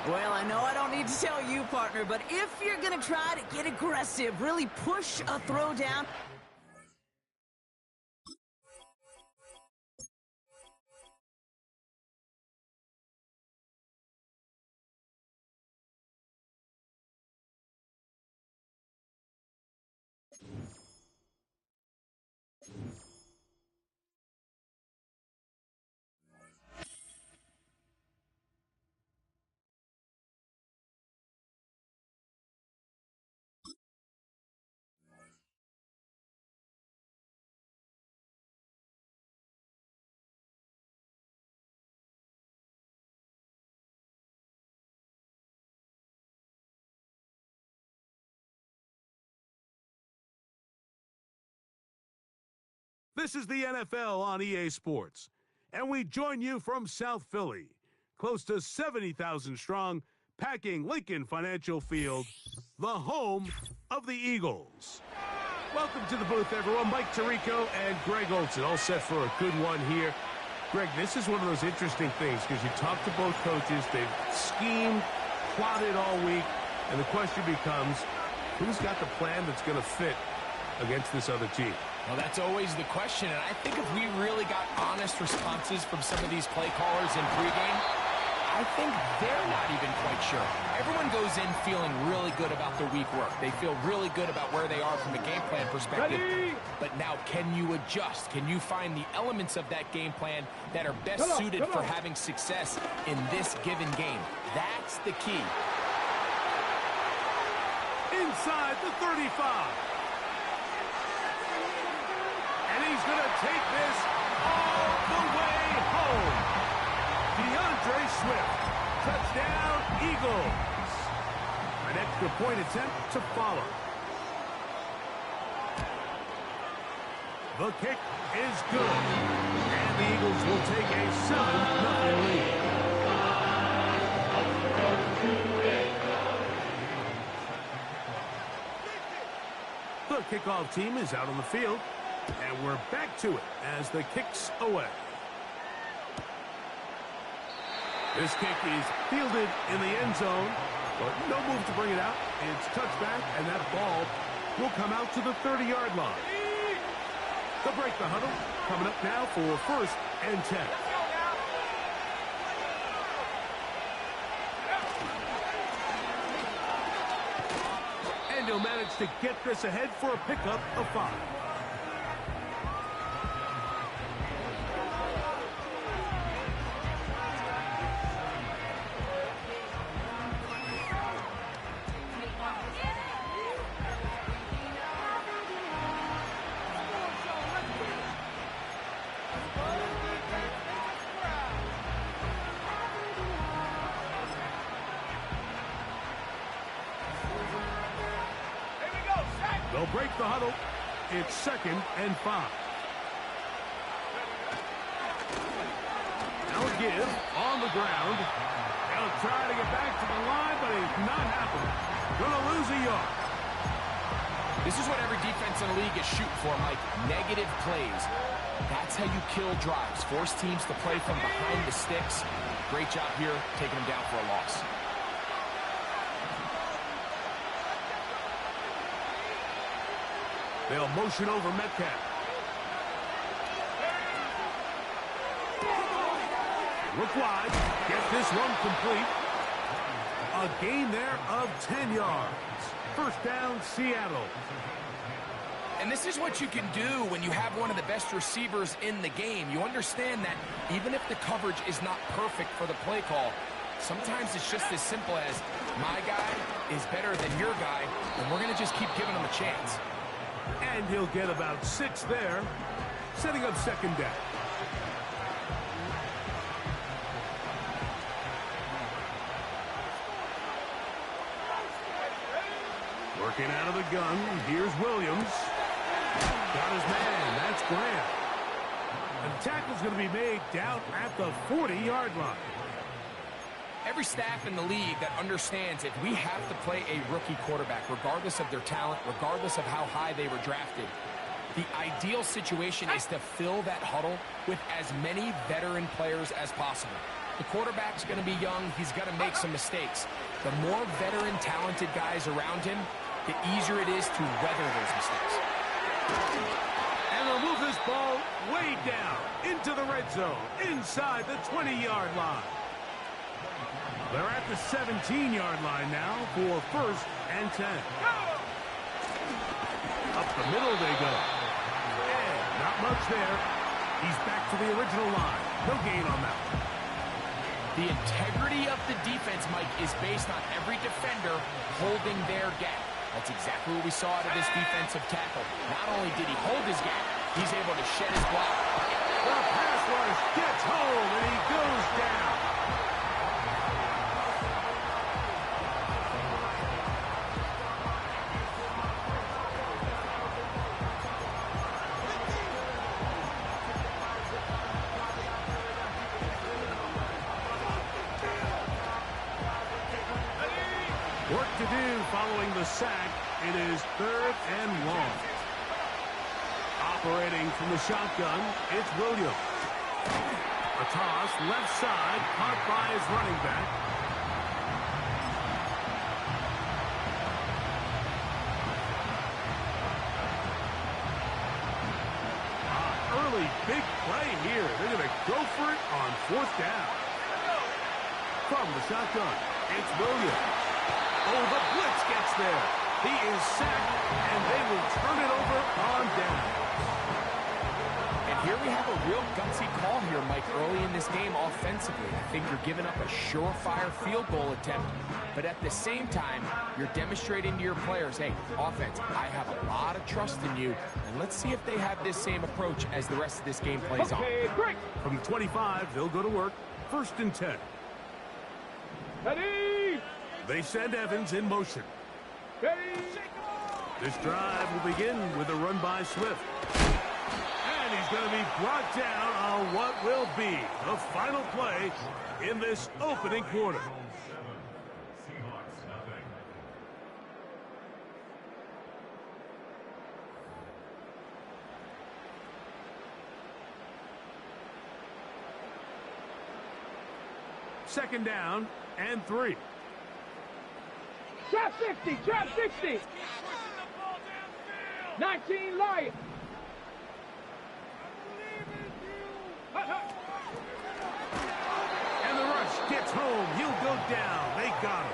Well, I know I don't need to tell you, partner, but if you're going to try to get aggressive, really push a throw down, This is the NFL on EA Sports, and we join you from South Philly, close to 70,000 strong, packing Lincoln Financial Field, the home of the Eagles. Welcome to the booth, everyone. Mike Tirico and Greg Olson, all set for a good one here. Greg, this is one of those interesting things because you talk to both coaches. They've schemed, plotted all week, and the question becomes, who's got the plan that's going to fit against this other team? Well, that's always the question, and I think if we really got honest responses from some of these play callers in pregame, I think they're not even quite sure. Everyone goes in feeling really good about their week work. They feel really good about where they are from a game plan perspective. Ready? But now, can you adjust? Can you find the elements of that game plan that are best suited for having success in this given game? That's the key. Inside the 35. And he's going to take this all the way home. DeAndre Swift, touchdown Eagles. An extra point attempt to follow. The kick is good. And the Eagles will take a 7-0 lead. The kickoff team is out on the field. And we're back to it as the kick's away. This kick is fielded in the end zone, but no move to bring it out. It's touchback, and that ball will come out to the 30-yard line. They'll break the huddle. Coming up now for 1st and 10. And he'll manage to get this ahead for a pickup of 5. They'll break the huddle. It's 2nd and 5. Now a give on the ground. They'll try to get back to the line, but it's not happening. Gonna lose a yard. This is what every defense in the league is shooting for, Mike. Negative plays. That's how you kill drives. Force teams to play from behind the sticks. great job here, taking him down for a loss. They'll motion over Metcalf. Look wide. Get this run complete. A gain there of 10 yards. First down, Seattle. And this is what you can do when you have one of the best receivers in the game. You understand that even if the coverage is not perfect for the play call, sometimes it's just as simple as my guy is better than your guy, and we're going to just keep giving him a chance. And he'll get about 6 there, setting up second down. Working out of the gun, here's Williams. Got his man, that's Grant. And the tackle's going to be made down at the 40-yard line. Every staff in the league that understands if we have to play a rookie quarterback, regardless of their talent, regardless of how high they were drafted, the ideal situation is to fill that huddle with as many veteran players as possible. The quarterback's going to be young. He's going to make some mistakes. The more veteran, talented guys around him, the easier it is to weather those mistakes. And they'll move this ball way down into the red zone, inside the 20-yard line. They're at the 17-yard line now for first and 10. Up the middle they go. And not much there. He's back to the original line. No gain on that one. The integrity of the defense, Mike, is based on every defender holding their gap. That's exactly what we saw out of this defensive tackle. Not only did he hold his gap, he's able to shed his block. The pass rush gets home, and he goes down. Work to do following the sack. It is 3rd and long. Operating from the shotgun, it's Williams. A toss, left side, caught by his running back. Early big play here. They're going to go for it on 4th down. From the shotgun, it's Williams. Oh, the blitz gets there. He is sacked, and they will turn it over on down. And here we have a real gutsy call here, Mike, early in this game offensively. I think you're giving up a surefire field goal attempt, but at the same time, you're demonstrating to your players, hey, offense, I have a lot of trust in you, and let's see if they have this same approach as the rest of this game plays on. Great. From the 25, they'll go to work. 1st and 10. Ready! They send Evans in motion. Ready! This drive will begin with a run by Swift. And he's going to be brought down on what will be the final play in this opening quarter. Second down and 3. Trap 60! Trap 60! 19 Lions! And the rush gets home. He'll go down. They got him.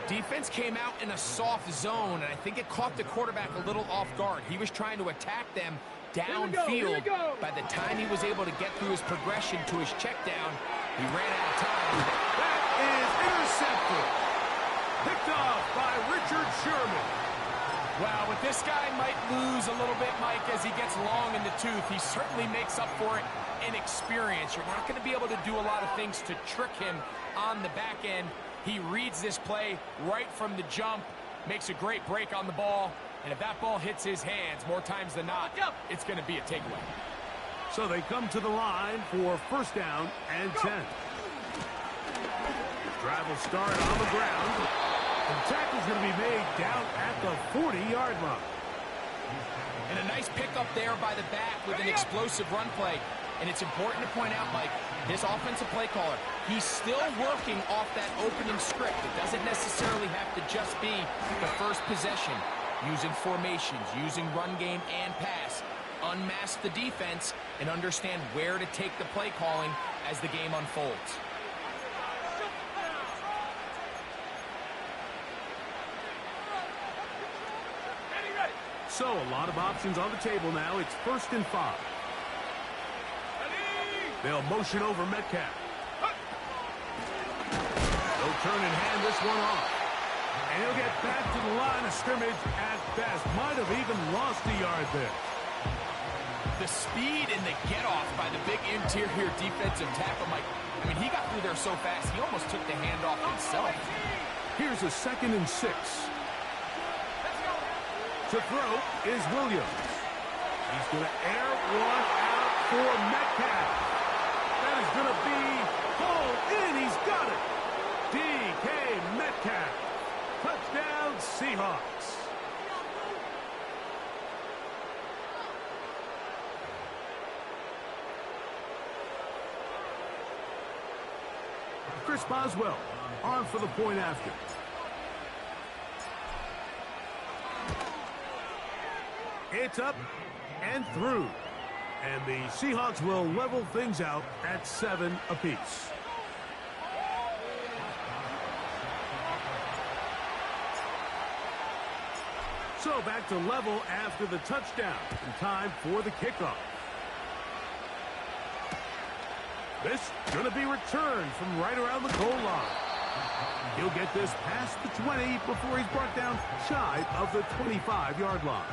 Defense came out in a soft zone, and I think it caught the quarterback a little off guard. He was trying to attack them downfield. By the time he was able to get through his progression to his check down, he ran out of time. That is intercepted. Picked off by Richard Sherman. Well, but this guy might lose a little bit, Mike, as he gets long in the tooth. He certainly makes up for it in experience. You're not going to be able to do a lot of things to trick him on the back end. He reads this play right from the jump, makes a great break on the ball, and if that ball hits his hands more times than not, it's going to be a takeaway. So they come to the line for 1st down and 10. The drive will start on the ground. And the tackle's going to be made down at the 40-yard line. And a nice pickup there by the back with an explosive run play. And it's important to point out, Mike, this offensive play caller, he's still working off that opening script. It doesn't necessarily have to just be the first possession. Using formations, using run game and pass. Unmask the defense and understand where to take the play calling as the game unfolds. So, a lot of options on the table now. It's 1st and 5. They'll motion over Metcalf. They'll turn and hand this one off. And he'll get back to the line of scrimmage at best. Might have even lost a yard there. The speed and the get-off by the big interior defensive tackle, Mike. I mean, he got through there so fast, he almost took the handoff himself. Here's a 2nd and 6. To throw is Williams. He's going to air one out for Metcalf. That is going to be hauled in. He's got it. DK Metcalf. Touchdown, Seahawks. Chris Boswell on for the point after. It's up and through. And the Seahawks will level things out at 7 apiece. So back to level after the touchdown. And time for the kickoff. This going to be returned from right around the goal line. He'll get this past the 20 before he's brought down shy of the 25-yard line.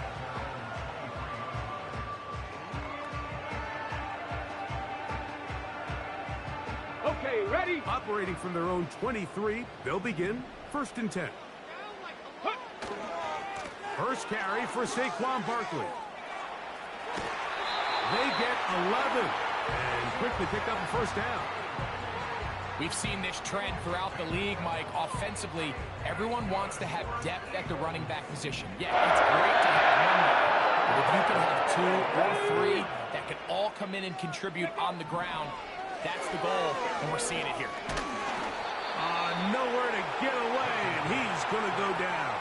Okay, ready? Operating from their own 23, they'll begin 1st and 10. First carry for Saquon Barkley. They get 11 and quickly pick up a first down. We've seen this trend throughout the league, Mike. Offensively, everyone wants to have depth at the running back position. Yeah, it's great to have one guy, but if you can have 2 or 3 that can all come in and contribute on the ground, that's the goal, and we're seeing it here. Nowhere to get away, and he's going to go down.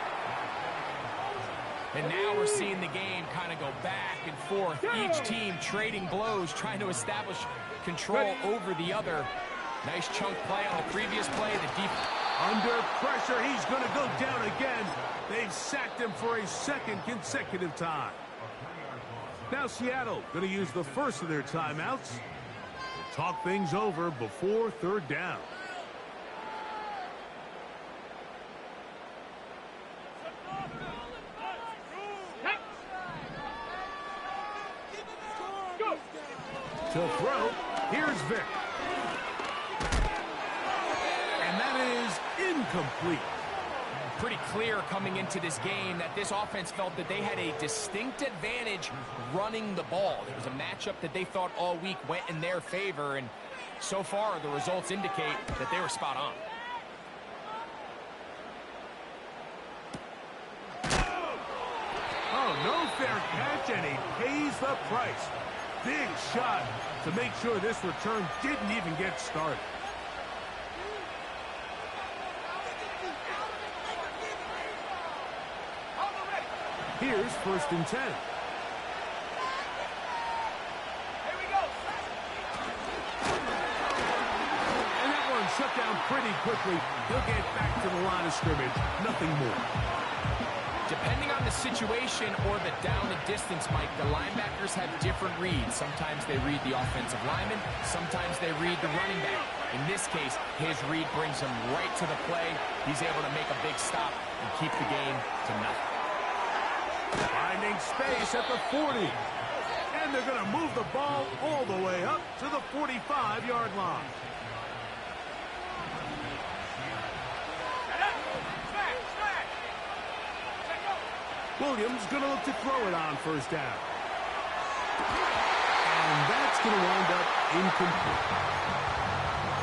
And now we're seeing the game kind of go back and forth. Each team trading blows, trying to establish control over the other. Nice chunk play on the previous play. The deep under pressure, he's going to go down again. They've sacked him for a 2nd consecutive time. Now Seattle going to use the first of their timeouts. Talk things over before 3rd down. To throw, here's Vic. And that is incomplete. Pretty clear coming into this game that this offense felt that they had a distinct advantage running the ball. It was a matchup that they thought all week went in their favor, and so far the results indicate that they were spot on. Oh, no fair catch, and he pays the price. Big shot to make sure this return didn't even get started. Here's 1st and 10. Here we go. And that one shut down pretty quickly. He'll get back to the line of scrimmage. Nothing more. Depending on the situation or the down and distance, Mike, the linebackers have different reads. Sometimes they read the offensive lineman. Sometimes they read the running back. In this case, his read brings him right to the play. He's able to make a big stop and keep the game to nothing. Finding space at the 40. And they're going to move the ball all the way up to the 45-yard line. Williams going to look to throw it on 1st down. And that's going to wind up incomplete.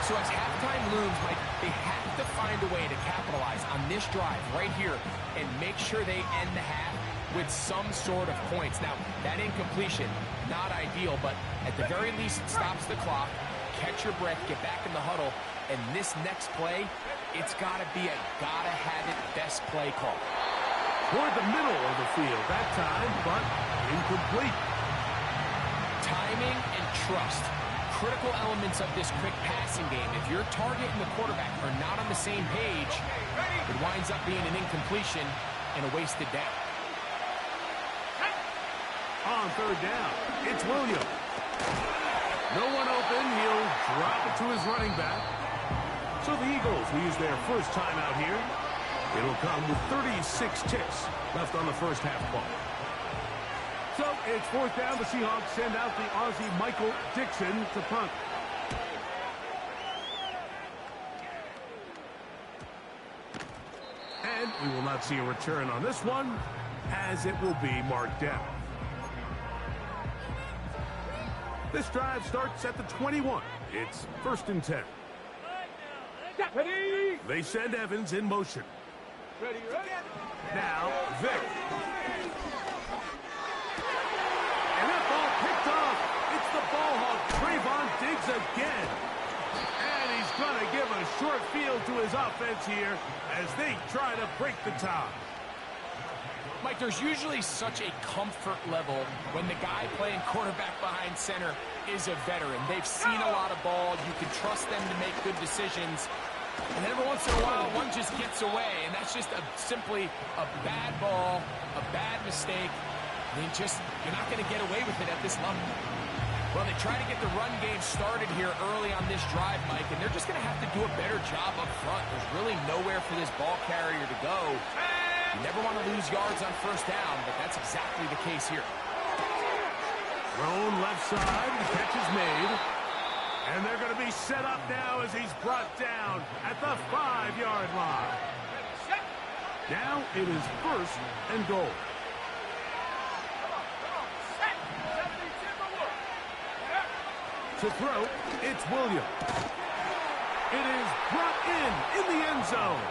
So as halftime looms, Mike, they have to find a way to capitalize on this drive right here and make sure they end the half with some sort of points. Now, that incompletion, not ideal, but at the very least, it stops the clock. Catch your breath, get back in the huddle, and this next play, it's got to be a gotta-have-it best play call. Toward the middle of the field that time, but incomplete. Timing and trust, critical elements of this quick passing game. If your target and the quarterback are not on the same page, it winds up being an incompletion and a wasted down. On third down, it's Williams. No one open, he'll drop it to his running back. So the Eagles will use their first time out here. It'll come with 36 ticks left on the first half clock. So it's fourth down. The Seahawks send out the Aussie Michael Dixon to punt. And we will not see a return on this one, as it will be marked down. This drive starts at the 21. It's 1st and 10. They send Evans in motion. Ready. Now, Vic. And that ball picked off. It's the ball hawk, Trayvon Diggs again. And he's going to give a short field to his offense here as they try to break the tie. Mike, there's usually such a comfort level when the guy playing quarterback behind center is a veteran. They've seen a lot of ball. You can trust them to make good decisions. And every once in a while, one just gets away, and that's just simply a bad ball, a bad mistake. I mean, you're not going to get away with it at this level. Well, they try to get the run game started here early on this drive, Mike, and they're just going to have to do a better job up front. There's really nowhere for this ball carrier to go. You never want to lose yards on first down, but that's exactly the case here. Thrown left side, the catch is made. And they're going to be set up now as he's brought down at the 5-yard line. Now it is 1st and goal. To throw, it's Williams. It is brought in the end zone.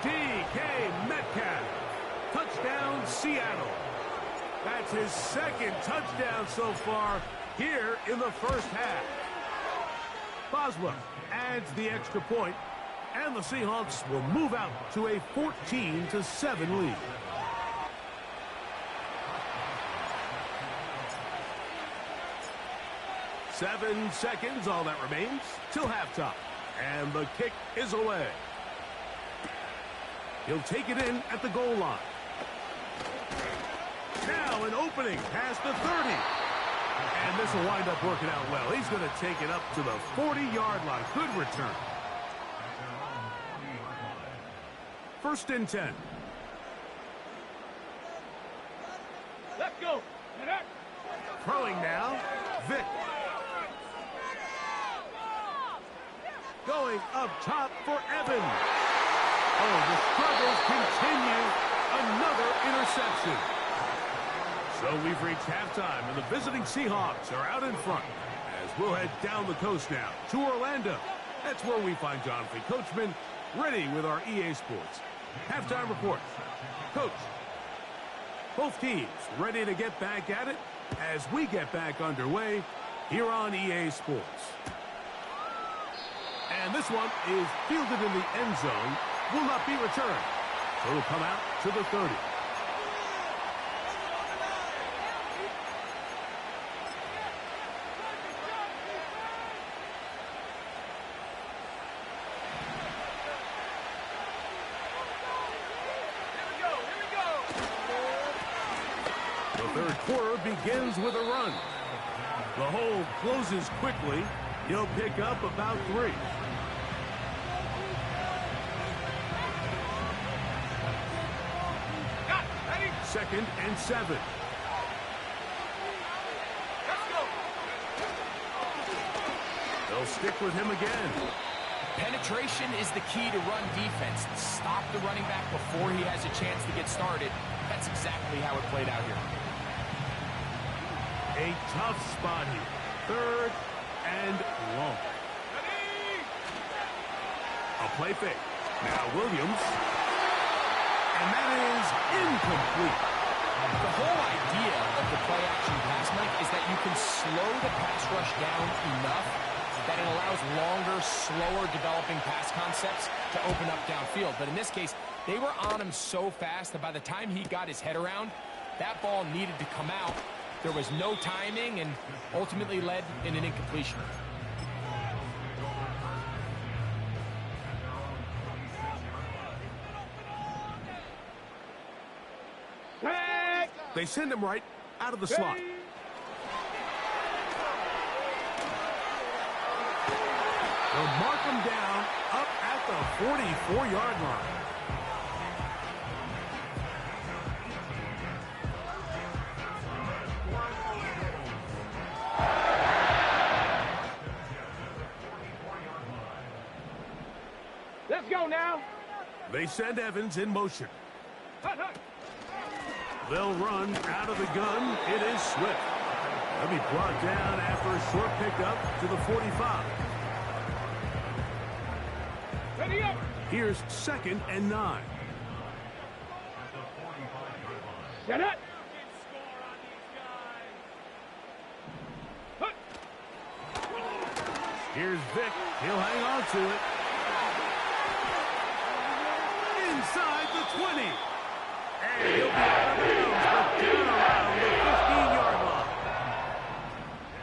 DK Metcalf. Touchdown, Seattle. That's his 2nd touchdown so far here in the first half. Boswell adds the extra point, and the Seahawks will move out to a 14-7 lead. Seven seconds, all that remains, till halftime. And the kick is away. He'll take it in at the goal line. Now an opening past the 30. And this will wind up working out well. He's going to take it up to the 40-yard line. Good return. 1st and 10. Let's go. Throwing now, Vic. Going up top for Evans. Oh, the struggles continue. Another interception. So we've reached halftime, and the visiting Seahawks are out in front. As we'll head down the coast now to Orlando. That's where we find Jonathan Coachman ready with our EA Sports halftime report. Coach, both teams ready to get back at it as we get back underway here on EA Sports. And this one is fielded in the end zone, will not be returned. So it'll come out to the 30. The third quarter begins with a run. The hole closes quickly. He'll pick up about 3. Second and 7. They'll stick with him again. Penetration is the key to run defense. Stop the running back before he has a chance to get started. That's exactly how it played out here. A tough spot here. 3rd and long. A play fake. Now Williams. And that is incomplete. The whole idea of the play-action pass, Mike, is that you can slow the pass rush down enough that it allows longer, slower developing pass concepts to open up downfield. But in this case, they were on him so fast that by the time he got his head around, that ball needed to come out. There was no timing and ultimately led in an incompletion. They send him right out of the slot. They'll mark him down up at the 44-yard line. Let's go now. They send Evans in motion. Hut, hut. They'll run out of the gun. It is Swift. They'll be brought down after a short pickup to the 45. Ready up. Here's 2nd and 9. Set it. Hut. Here's Vic. He'll hang on to it. Inside the 20. And he'll be out of bounds, but down around the 15-yard line.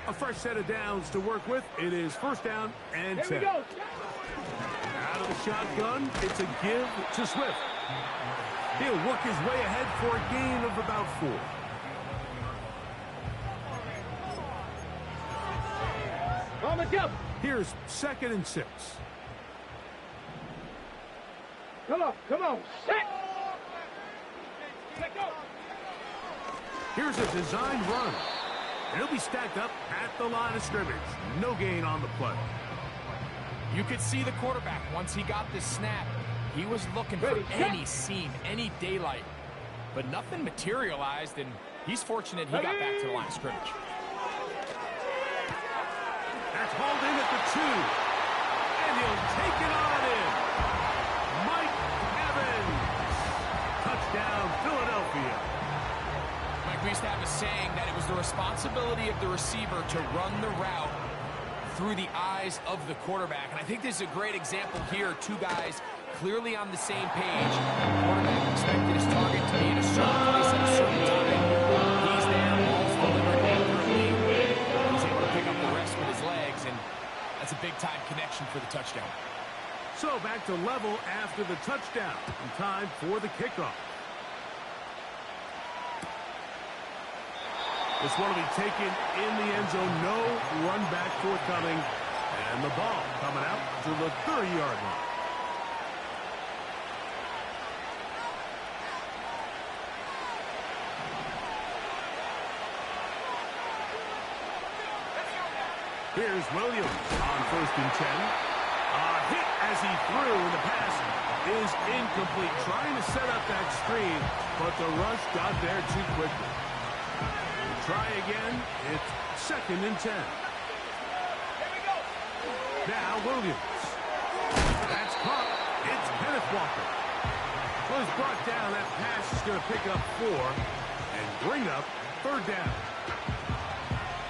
A fresh set of downs to work with. It is 1st down and 10. Here we go. Out of the shotgun, it's a give to Swift. He'll work his way ahead for a gain of about 4. On the jump. Here's 2nd and 6. Come on, come on. Set. Let go. Here's a designed run. And he'll be stacked up at the line of scrimmage. No gain on the play. You could see the quarterback, once he got this snap, he was looking for any seam, any daylight. But nothing materialized, and he's fortunate he got back to the line of scrimmage. That's hauled in at the 2. And he'll take it on in. Mike Evans. Touchdown, Philadelphia. Mike, we used to have a saying that it was the responsibility of the receiver to run the route through the eyes of the quarterback. And I think this is a great example here. Two guys clearly on the same page. The quarterback expected his target to be in a certain place at a certain time. He's there, ball's delivered accurately. He's able to pick up the rest with his legs, and that's a big-time connection for the touchdown. So back to level after the touchdown. And time for the kickoff. This one will be taken in the end zone. No run back forthcoming. And the ball coming out to the 30-yard line. Here's Williams on 1st and 10. A hit as he threw, and the pass is incomplete. Trying to set up that screen, but the rush got there too quickly. Try again. It's 2nd and 10. Now Williams. That's caught. It's Kenneth Walker. Well, he's brought down. That pass is going to pick up 4 and bring up 3rd down.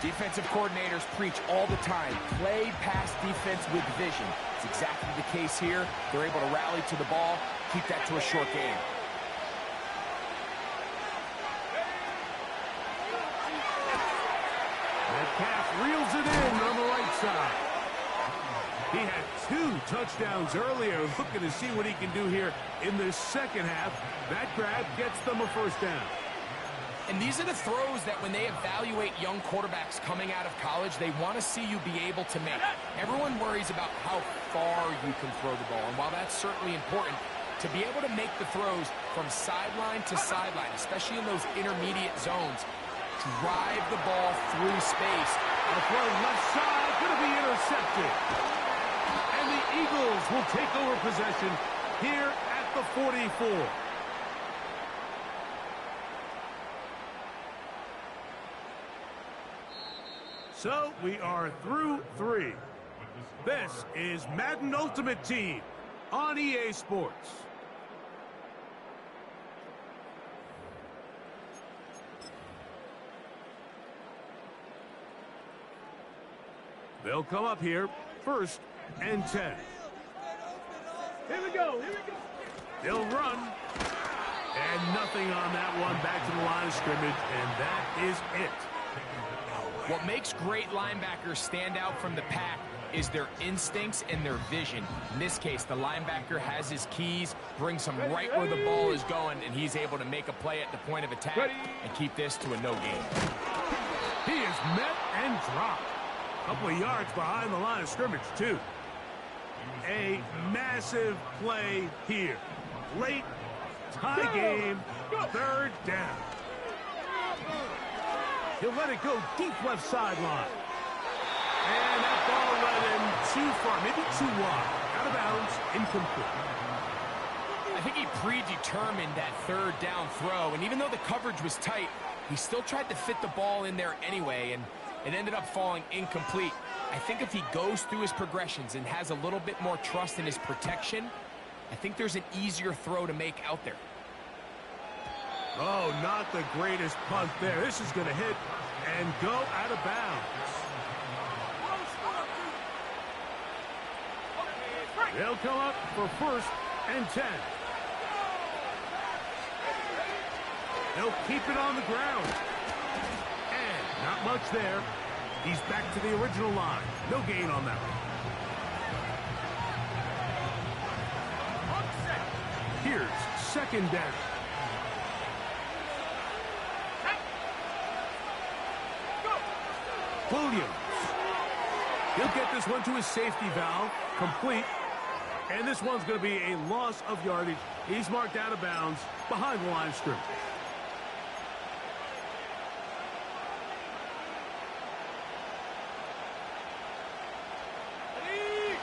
Defensive coordinators preach all the time, play pass defense with vision. It's exactly the case here. They're able to rally to the ball, keep that to a short game. Metcalf reels it in on the right side. He had 2 touchdowns earlier, looking to see what he can do here in the second half. That grab gets them a 1st down. And these are the throws that when they evaluate young quarterbacks coming out of college, they want to see you be able to make. Everyone worries about how far you can throw the ball. And while that's certainly important, to be able to make the throws from sideline to sideline, especially in those intermediate zones, drive the ball through space. The throw left side, going to be intercepted. And the Eagles will take over possession here at the 44. So we are through 3. This is Madden Ultimate Team on EA Sports. They'll come up here, 1st and 10. Here we go, here we go. They'll run. And nothing on that one. Back to the line of scrimmage, and that is it. What makes great linebackers stand out from the pack is their instincts and their vision. In this case, the linebacker has his keys, brings him right where the ball is going, and he's able to make a play at the point of attack and keep this to a no gain. He is met and dropped. A couple of yards behind the line of scrimmage, too. A massive play here. Late tie game, 3rd down. He'll let it go deep left sideline. And that ball led him too far, maybe too wide. Out of bounds, incomplete. I think he predetermined that 3rd down throw, and even though the coverage was tight, he still tried to fit the ball in there anyway, and it ended up falling incomplete. I think if he goes through his progressions and has a little bit more trust in his protection, I think there's an easier throw to make out there. Oh, not the greatest punt there. This is going to hit and go out of bounds. They'll come up for 1st and 10. They'll keep it on the ground. And not much there. He's back to the original line. No gain on that one. Here's 2nd down. Williams. He'll get this one to his safety valve. Complete. And this one's going to be a loss of yardage. He's marked out of bounds behind the line of scrimmage.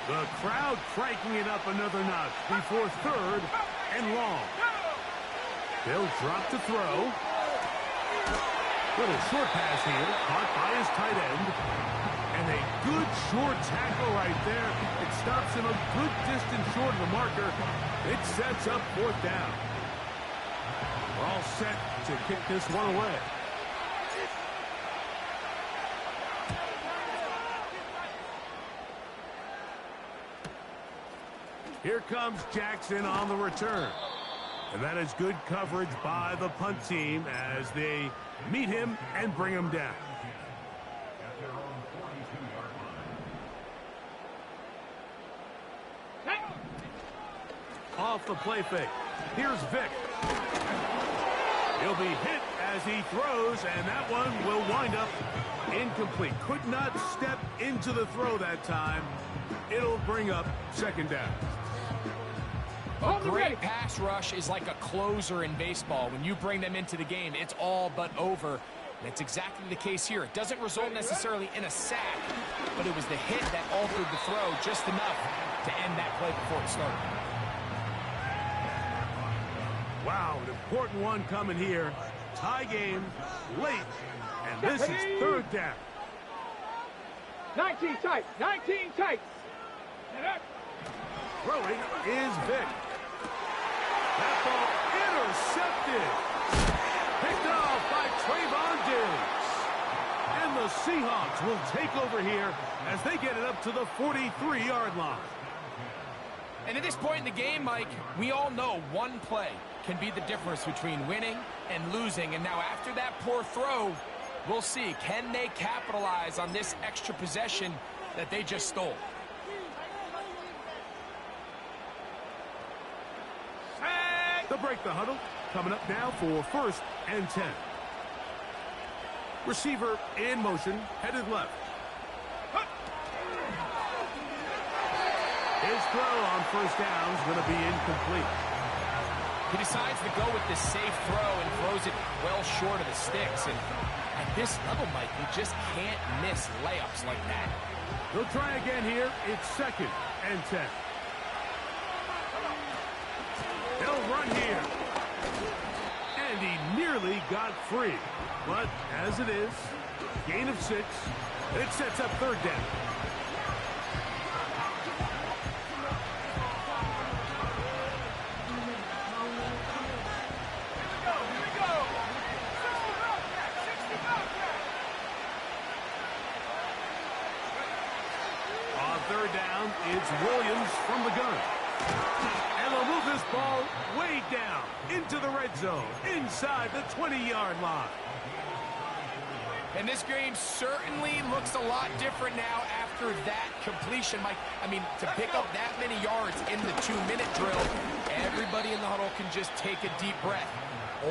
The crowd cranking it up another notch before 3rd and long. They'll drop to throw. Little short pass here, caught by his tight end. And a good short tackle right there. It stops him a good distance short of the marker. It sets up 4th down. We're all set to kick this one away. Here comes Jackson on the return. And that is good coverage by the punt team as they meet him and bring him down. Off the play fake. Here's Vick. He'll be hit as he throws, and that one will wind up incomplete. Could not step into the throw that time. It'll bring up 2nd down. A great pass rush is like a closer in baseball. When you bring them into the game, it's all but over. And it's exactly the case here. It doesn't result necessarily in a sack, but it was the hit that altered the throw just enough to end that play before it started. Wow, an important one coming here. Tie game, late, and this is 3rd down. 19 tight, 19 tight. Throwing is Vick. That ball intercepted. Picked off by Trayvon Diggs. And the Seahawks will take over here as they get it up to the 43-yard line. And at this point in the game, Mike, we all know one play can be the difference between winning and losing. And now after that poor throw, we'll see. Can they capitalize on this extra possession that they just stole? They'll break the huddle. Coming up now for 1st and 10. Receiver in motion, headed left. His throw on 1st down is going to be incomplete. He decides to go with this safe throw and throws it well short of the sticks. And at this level, Mike, you just can't miss layups like that. They'll try again here. It's 2nd and 10. They'll run here. And he nearly got free. But as it is, gain of 6. It sets up 3rd down. It's Williams from the gun. And they'll move this ball way down into the red zone, inside the 20-yard line. And this game certainly looks a lot different now after that completion, Mike. I mean, to pick up that many yards in the 2-minute drill, everybody in the huddle can just take a deep breath.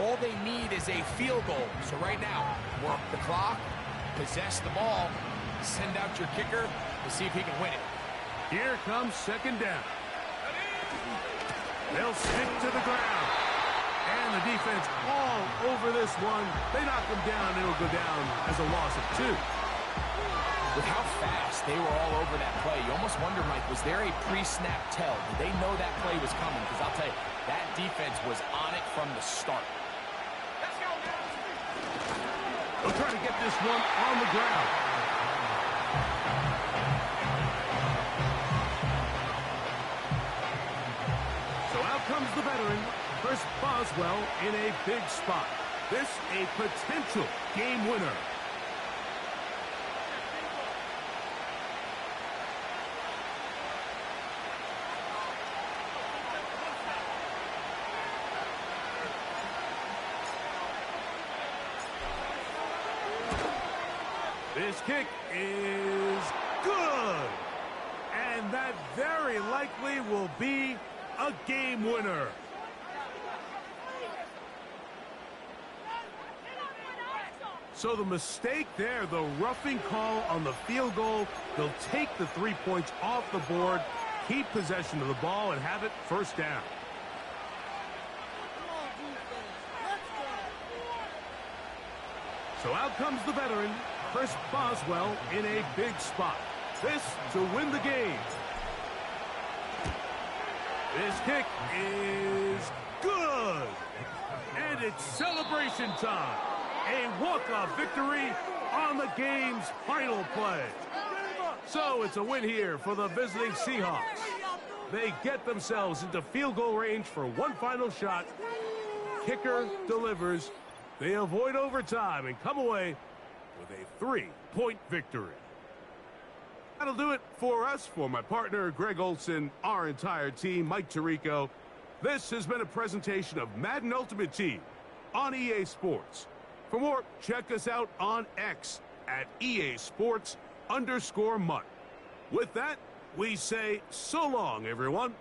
All they need is a field goal. So right now, work the clock, possess the ball, send out your kicker to see if he can win it. Here comes second down. They'll stick to the ground. And the defense all over this one. They knock them down. It'll go down as a loss of 2. With how fast they were all over that play, you almost wonder, Mike, was there a pre-snap tell? Did they know that play was coming? Because I'll tell you, that defense was on it from the start. They'll try to get this one on the ground. So out comes the veteran, Chris Boswell, in a big spot. This a potential game winner. This kick is good. And that very likely will be a game winner. So the mistake there, the roughing call on the field goal, they'll take the 3 points off the board, keep possession of the ball, and have it first down. So out comes the veteran, Chris Boswell, in a big spot. This to win the game. This kick is good. And it's celebration time. A walk-off victory on the game's final play. So it's a win here for the visiting Seahawks. They get themselves into field goal range for one final shot. Kicker delivers. They avoid overtime and come away with a 3-point victory. That'll do it for us. For my partner, Greg Olson, our entire team, Mike Tirico, this has been a presentation of Madden Ultimate Team on EA Sports. For more, check us out on X at EA Sports_Mutt. With that, we say so long, everyone.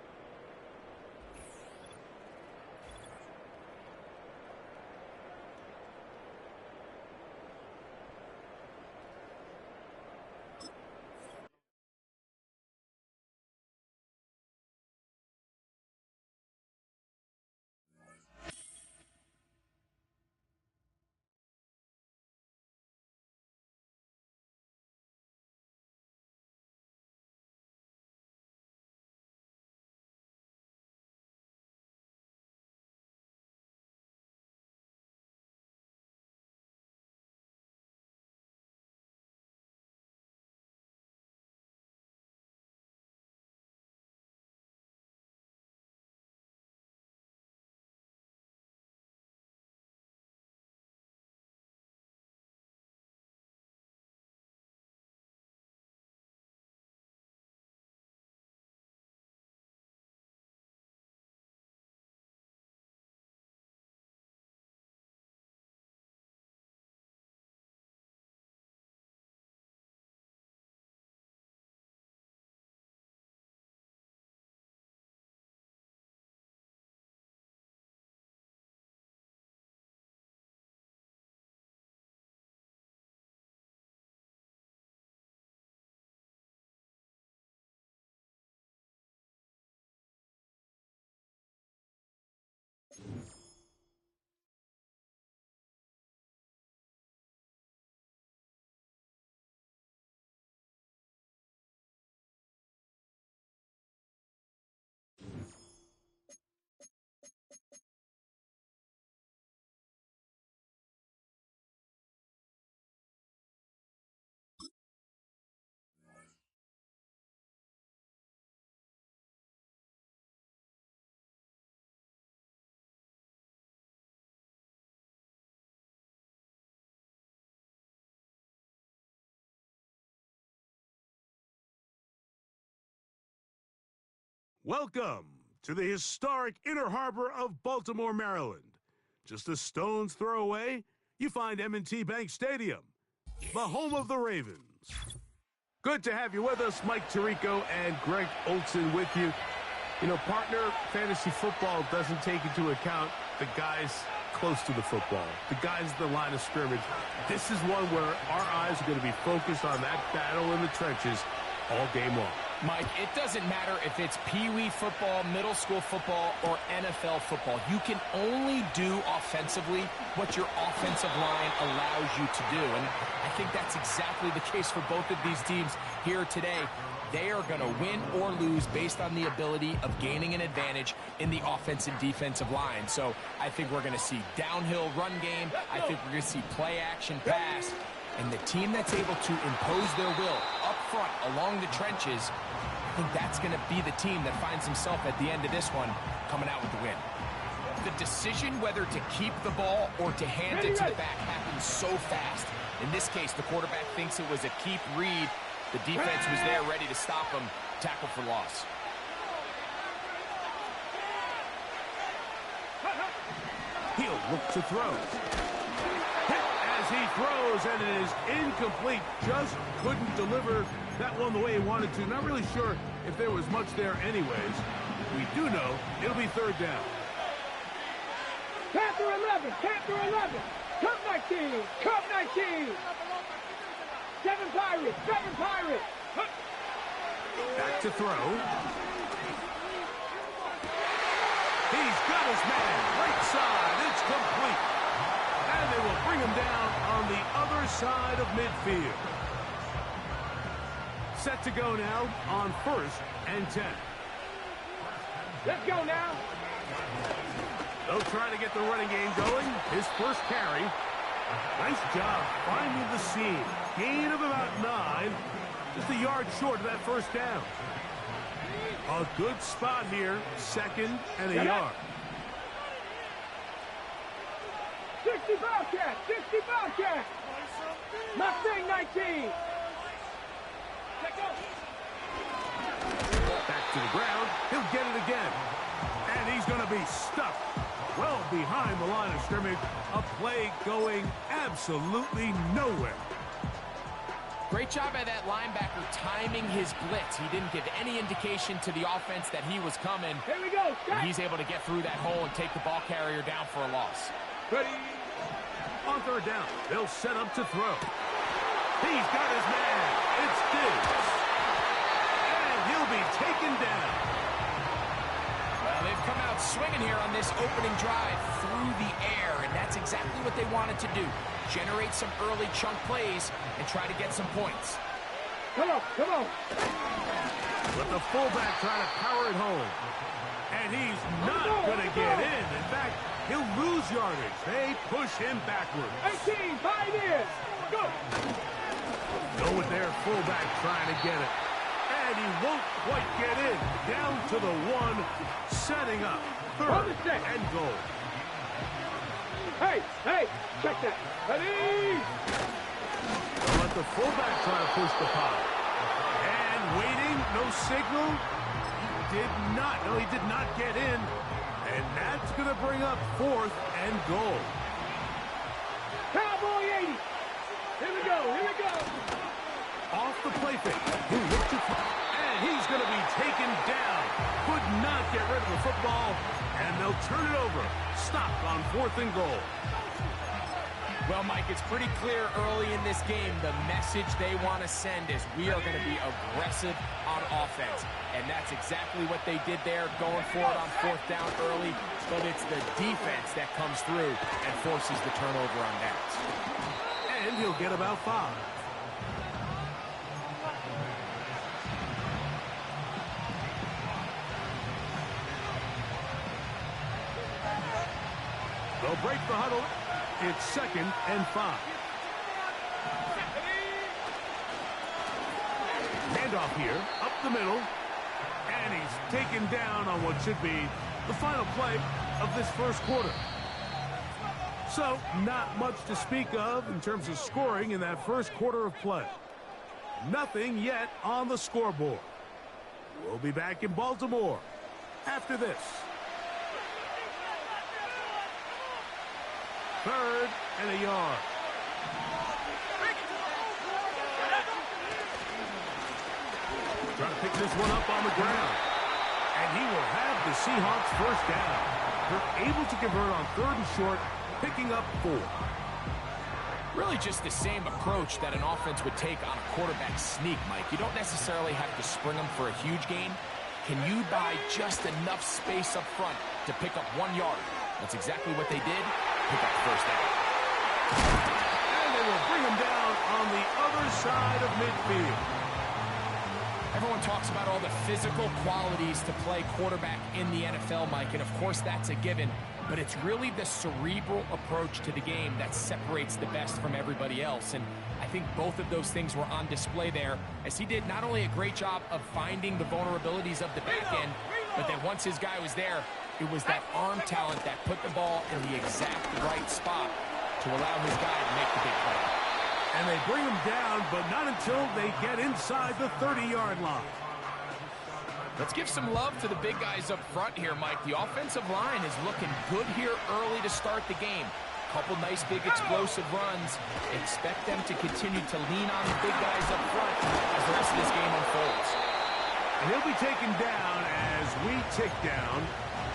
Welcome to the historic Inner Harbor of Baltimore, Maryland. Just a stone's throw away, you find M&T Bank Stadium, the home of the Ravens. Good to have you with us, Mike Tirico and Greg Olson with you. You know, partner, fantasy football doesn't take into account the guys close to the football, the guys at the line of scrimmage. This is one where our eyes are going to be focused on that battle in the trenches all game long. Mike, it doesn't matter if it's Pee-wee football, middle school football, or NFL football. You can only do offensively what your offensive line allows you to do. And I think that's exactly the case for both of these teams here today. They are going to win or lose based on the ability of gaining an advantage in the offensive defensive line. So I think we're going to see downhill run game. I think we're going to see play action pass. And the team that's able to impose their will up front along the trenches, I think that's going to be the team that finds himself at the end of this one coming out with the win. The decision whether to keep the ball or to hand it to the back happens so fast. In this case, the quarterback thinks it was a keep read. The defense was there ready to stop him. Tackle for loss. He'll look to throw. As he throws, and it is incomplete. Just couldn't deliver that one the way he wanted to. Not really sure if there was much there anyways. We do know it'll be third down. Panther 11, Panther 11, Cup 19, Cup 19. 7 Pirates, 7 Pirates. Back to throw. He's got his man. Right side. It's complete. And they will bring him down on the other side of midfield. Set to go now on 1st and 10. Let's go now. They'll try to get the running game going. His first carry. Nice job finding the seam. Gain of about 9. Just a yard short of that first down. A good spot here. 2nd and a yard. 60 Bobcat, 60 Bobcat. Mustang 19. Back to the ground. He'll get it again. And he's going to be stuck well behind the line of scrimmage. A play going absolutely nowhere. Great job by that linebacker timing his blitz. He didn't give any indication to the offense that he was coming. Here we go. And he's able to get through that hole and take the ball carrier down for a loss. Ready? On third down, they'll set up to throw. He's got his man. It's Diggs. And he'll be taken down. Well, they've come out swinging here on this opening drive through the air, and that's exactly what they wanted to do. Generate some early chunk plays and try to get some points. Come on, come on. But the fullback trying to power it home. And he's not going to get in. In fact, he'll lose yardage. They push him backwards. 18, buy this. Go. Go with their fullback trying to get it. And he won't quite get in. Down to the 1, setting up 3rd and goal. Hey, hey, check that. Ready? They'll let the fullback try to push the pop. And waiting, no signal. He did not get in. And that's going to bring up 4th and goal. Cowboy 80. Here we go, here we go. Off the play fake. He looked to and he's going to be taken down. Could not get rid of the football. And they'll turn it over. Stop on 4th and goal. Well, Mike, it's pretty clear early in this game the message they want to send is we are going to be aggressive on offense. And that's exactly what they did there, going for it on 4th down early. But it's the defense that comes through and forces the turnover on downs. And he'll get about 5. They'll break the huddle. It's 2nd and 5. Handoff here, up the middle. And he's taken down on what should be the final play of this first quarter. So, not much to speak of in terms of scoring in that first quarter of play. Nothing yet on the scoreboard. We'll be back in Baltimore After this, 3rd and a yard. Trying to pick this one up on the ground. And he will have the Seahawks first down. They're able to convert on 3rd and short, picking up 4. Really just the same approach that an offense would take on a quarterback sneak, Mike. You don't necessarily have to spring them for a huge gain. Can you buy just enough space up front to pick up 1 yard? That's exactly what they did. Pick up first down. And they will bring him down on the other side of midfield. Everyone talks about all the physical qualities to play quarterback in the NFL, Mike, and of course that's a given, but it's really the cerebral approach to the game that separates the best from everybody else, and I think both of those things were on display there, as he did not only a great job of finding the vulnerabilities of the back end, but then once his guy was there, it was that arm talent that put the ball in the exact right spot to allow his guy to make the big play. And they bring him down, but not until they get inside the 30-yard line. Let's give some love to the big guys up front here, Mike. The offensive line is looking good here early to start the game. Couple nice big explosive runs. Expect them to continue to lean on the big guys up front as the rest of this game unfolds. And he'll be taken down as we tick down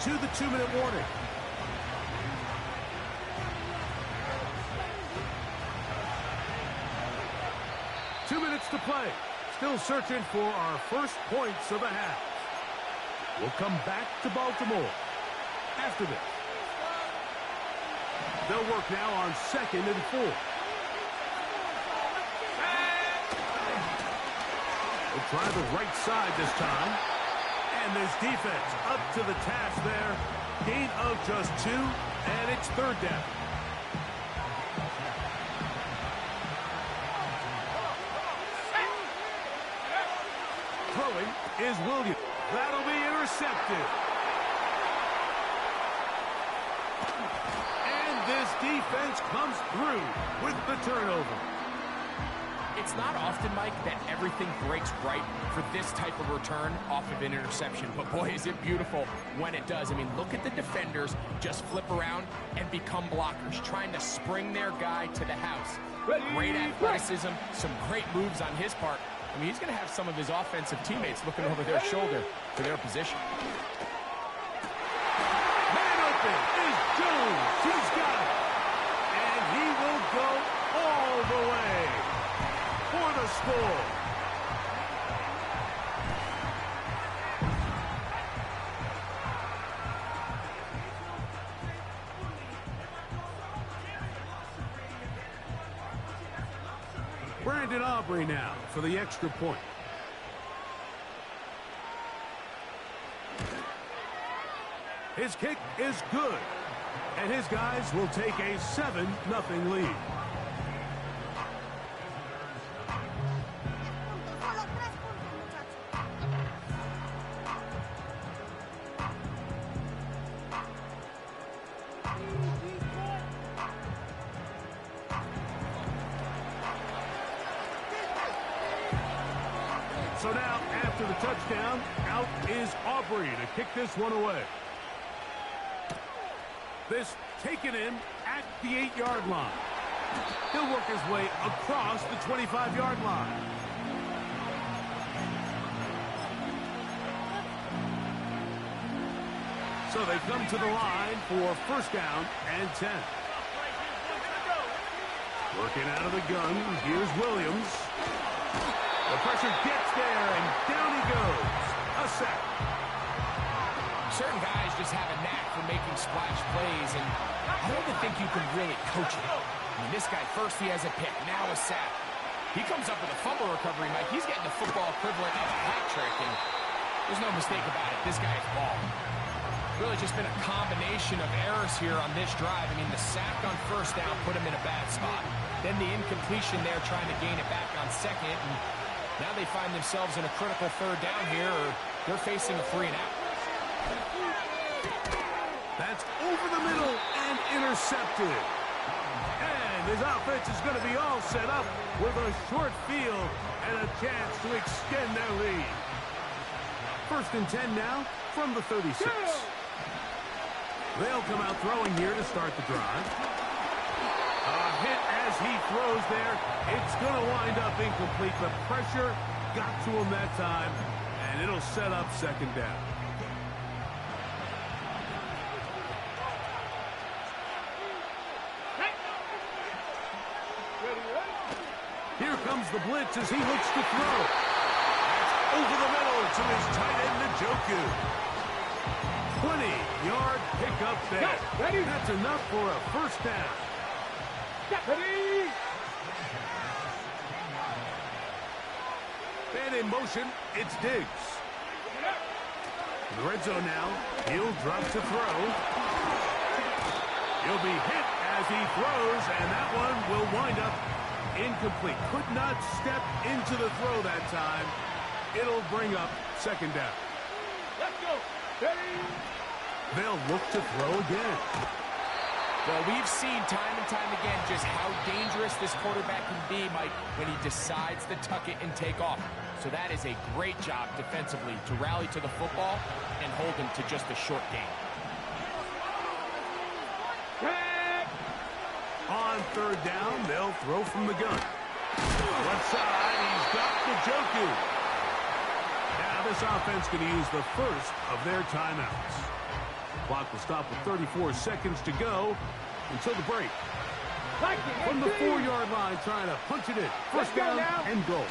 to the 2-minute warning. To play. Still searching for our first points of the half. We'll come back to Baltimore after this. They'll work now on 2nd and 4. They'll try the right side this time. And this defense up to the task there. Gain of just 2, and it's 3rd down. Throwing is Williams. That'll be intercepted. And this defense comes through with the turnover. It's not often, Mike, that everything breaks right for this type of return off of an interception. But boy, is it beautiful when it does. I mean, look at the defenders just flip around and become blockers, trying to spring their guy to the house. Great athleticism, some great moves on his part. I mean, he's going to have some of his offensive teammates looking over their shoulder for their position. Man open is Jones. He's got it. And he will go all the way for the score. Brandon Aubrey now for the extra point. His kick is good, and his guys will take a 7-0 lead. So now, after the touchdown, out is Aubrey to kick this one away. This taken in at the 8-yard line. He'll work his way across the 25-yard line. So they come to the line for first down and 10. Working out of the gun, here's Williams. The pressure gets there, and down he goes. A sack. Certain guys just have a knack for making splash plays, and I don't even think you can really coach it. I mean, this guy, first he has a pick, now a sack. He comes up with a fumble recovery, Mike. He's getting the football equivalent of a hat trick, and there's no mistake about it. This guy is balling. Really just been a combination of errors here on this drive. I mean, the sack on first down put him in a bad spot. Then the incompletion there trying to gain it back on second, and now they find themselves in a critical third down here, or they're facing a 3-and-out. That's over the middle and intercepted. And his offense is going to be all set up with a short field and a chance to extend their lead. First and 10 now from the 36. They'll come out throwing here to start the drive. A hit as he throws there. It's going to wind up incomplete. The pressure got to him that time, and it'll set up second down. Here comes the blitz as he looks to throw. That's over the middle to his tight end, Njoku. 20-yard pickup there. That's enough for a first down. And in motion, it's Diggs. In the red zone now. He'll drop to throw. He'll be hit as he throws, and that one will wind up incomplete. Could not step into the throw that time. It'll bring up second down. Let's go. They'll look to throw again. Well, we've seen time and time again just how dangerous this quarterback can be, Mike, when he decides to tuck it and take off. So that is a great job defensively to rally to the football and hold him to just a short gain. On third down, they'll throw from the gun. Left side, he's got Njoku. Now this offense going to use the first of their timeouts. Clock will stop with 34 seconds to go until the break. From the 4-yard line, trying to punch it in. First down and goal.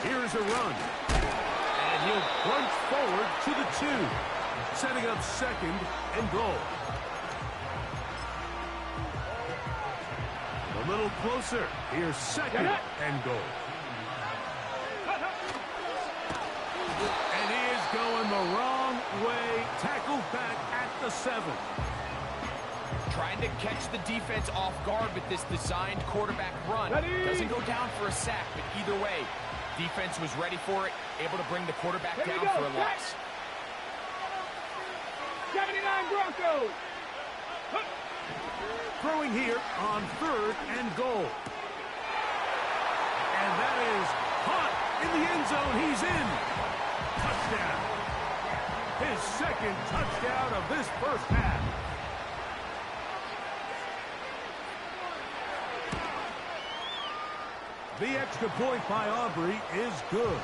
Here's a run. And he'll plunge forward to the 2. Setting up second and goal. A little closer. Here's second and goal. And he is going the wrong way. Tackled back at the 7. Trying to catch the defense off guard with this designed quarterback run. Doesn't go down for a sack, but either way, defense was ready for it, able to bring the quarterback down for a loss. 79 Broncos. Throwing here on third and goal. And that is caught in the end zone. He's in. Touchdown. His second touchdown of this first half. The extra point by Aubrey is good.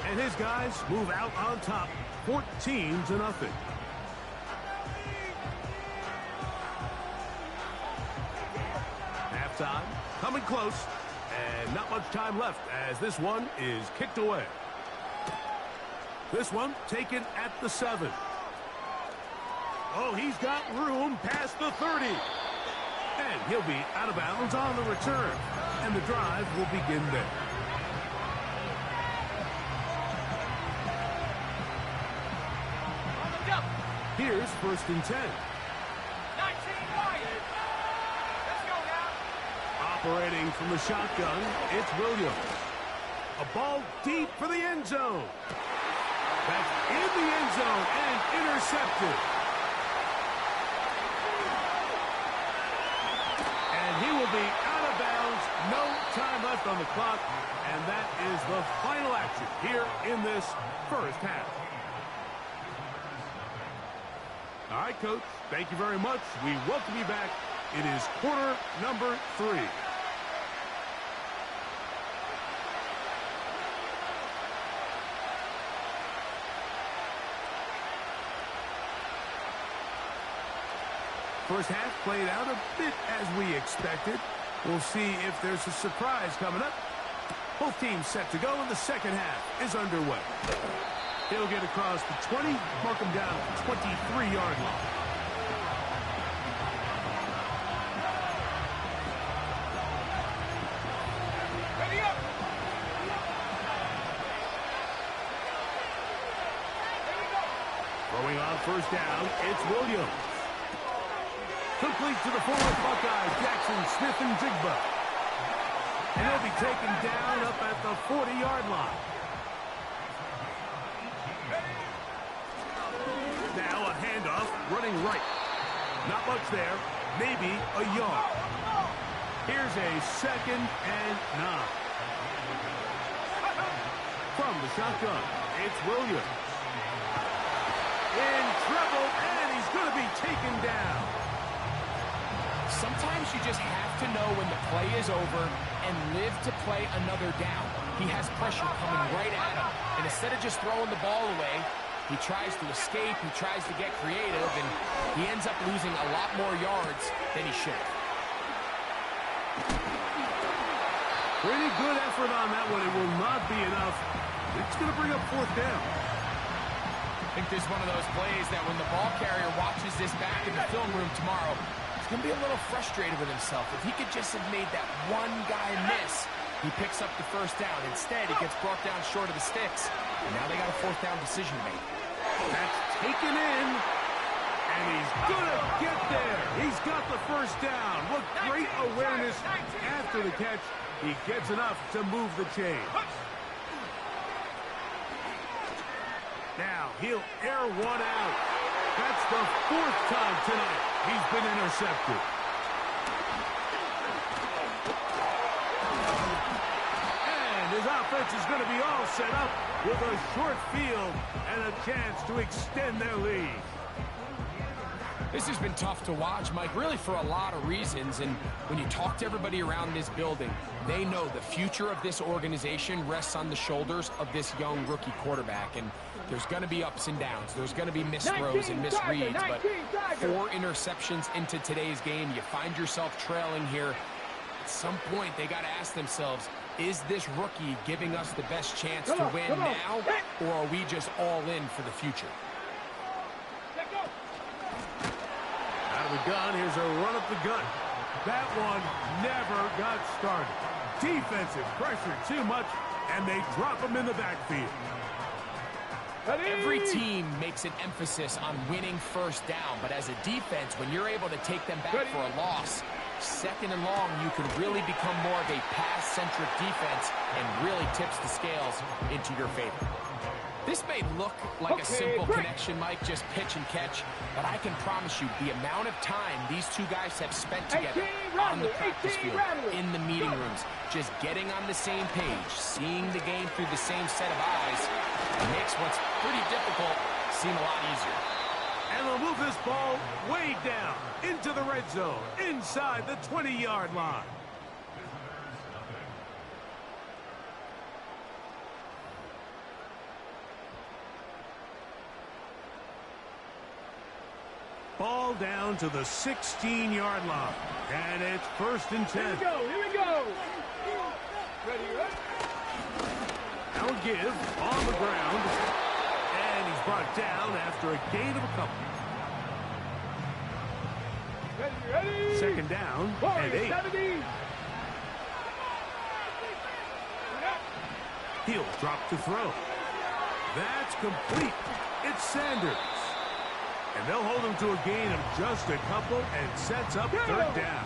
And his guys move out on top, 14-0. Halftime, coming close, and not much time left as this one is kicked away. This one taken at the 7. Oh, he's got room past the 30. And he'll be out of bounds on the return. And the drive will begin there. Here's first and 10. 19 wide. Let's go now. Operating from the shotgun, it's Williams. A ball deep for the end zone. That's in the end zone and intercepted. And he will be out of bounds. No time left on the clock. And that is the final action here in this first half. All right, Coach. Thank you very much. We welcome you back. It is quarter number 3. First half played out a bit as we expected. We'll see if there's a surprise coming up. Both teams set to go, and the second half is underway. He'll get across the 20, mark him down at the 23-yard line. Ready up. Throwing on first down, it's Williams. Complete to the former Buckeyes, Jackson, Smith, and Jigba. And he'll be taken down up at the 40-yard line. Now a handoff, running right. Not much there, maybe a yard. Here's a second and 9. From the shotgun, it's Williams. in trouble, and he's going to be taken down. Sometimes you just have to know when the play is over and live to play another down. He has pressure coming right at him, and instead of just throwing the ball away, he tries to escape, he tries to get creative, and he ends up losing a lot more yards than he should. Pretty good effort on that one. It will not be enough. It's going to bring up fourth down. I think this is one of those plays that when the ball carrier watches this back in the film room tomorrow, he's going to be a little frustrated with himself. If he could just have made that one guy miss, he picks up the first down. Instead, he gets brought down short of the sticks, and now they got a fourth down decision to make. That's taken in, and he's going to get there. He's got the first down. What great awareness after the catch. He gets enough to move the chain. Now, he'll air one out. That's the fourth time tonight he's been intercepted. And his offense is going to be all set up with a short field and a chance to extend their lead. This has been tough to watch, Mike, really for a lot of reasons. And when you talk to everybody around this building, they know the future of this organization rests on the shoulders of this young rookie quarterback. And there's going to be ups and downs. There's going to be misthrows and misreads. But 4 interceptions into today's game, you find yourself trailing here. At some point, they got to ask themselves, is this rookie giving us the best chance to win now, or are we just all in for the future? Out of the gun, here's a run up the gut. That one never got started. Defensive pressure too much, and they drop him in the backfield. Every team makes an emphasis on winning first down, but as a defense, when you're able to take them back for a loss, second and long, you can really become more of a pass-centric defense and really tips the scales into your favor. This may look like a simple connection, Mike, just pitch and catch, but I can promise you the amount of time these two guys have spent together on the practice field, in the meeting rooms, just getting on the same page, seeing the game through the same set of eyes, makes what's pretty difficult seem a lot easier. And they'll move this ball way down into the red zone, inside the 20-yard line. Ball down to the 16-yard line. And it's 1st and 10. Here we go, here we go. Ready, ready? Now a give on the ground. And he's brought down after a gain of a couple. Ready, ready. 2nd down and 8. 70. He'll drop to throw. That's complete. It's Sanders. And they'll hold him to a gain of just a couple and sets up 3rd down.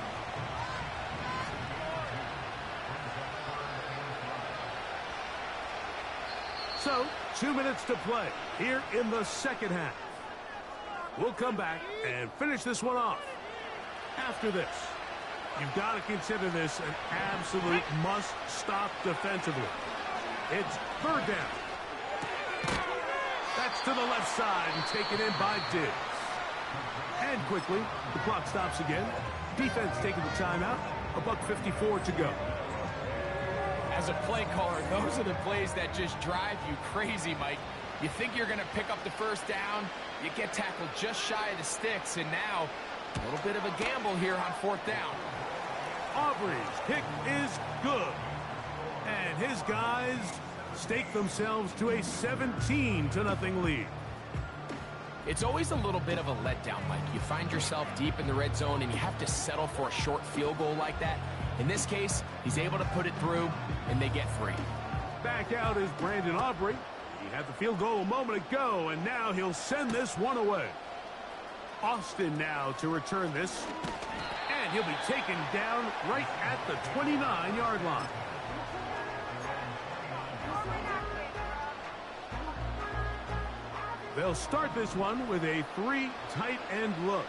So, 2 minutes to play here in the second half. We'll come back and finish this one off. After this, you've got to consider this an absolute must-stop defensively. It's 3rd down. That's to the left side and taken in by Diggs. And quickly, the clock stops again. Defense taking the timeout. $1:54 to go. As a play caller, those are the plays that just drive you crazy, Mike. You think you're going to pick up the first down, you get tackled just shy of the sticks, and now a little bit of a gamble here on 4th down. Aubrey's kick is good. And his guys stake themselves to a 17-0 lead. It's always a little bit of a letdown, Mike. You find yourself deep in the red zone, and you have to settle for a short field goal like that. In this case, he's able to put it through, and they get 3. Back out is Brandon Aubrey. He had the field goal a moment ago, and now he'll send this one away. Austin now to return this. And he'll be taken down right at the 29-yard line. They'll start this one with a 3 tight end look.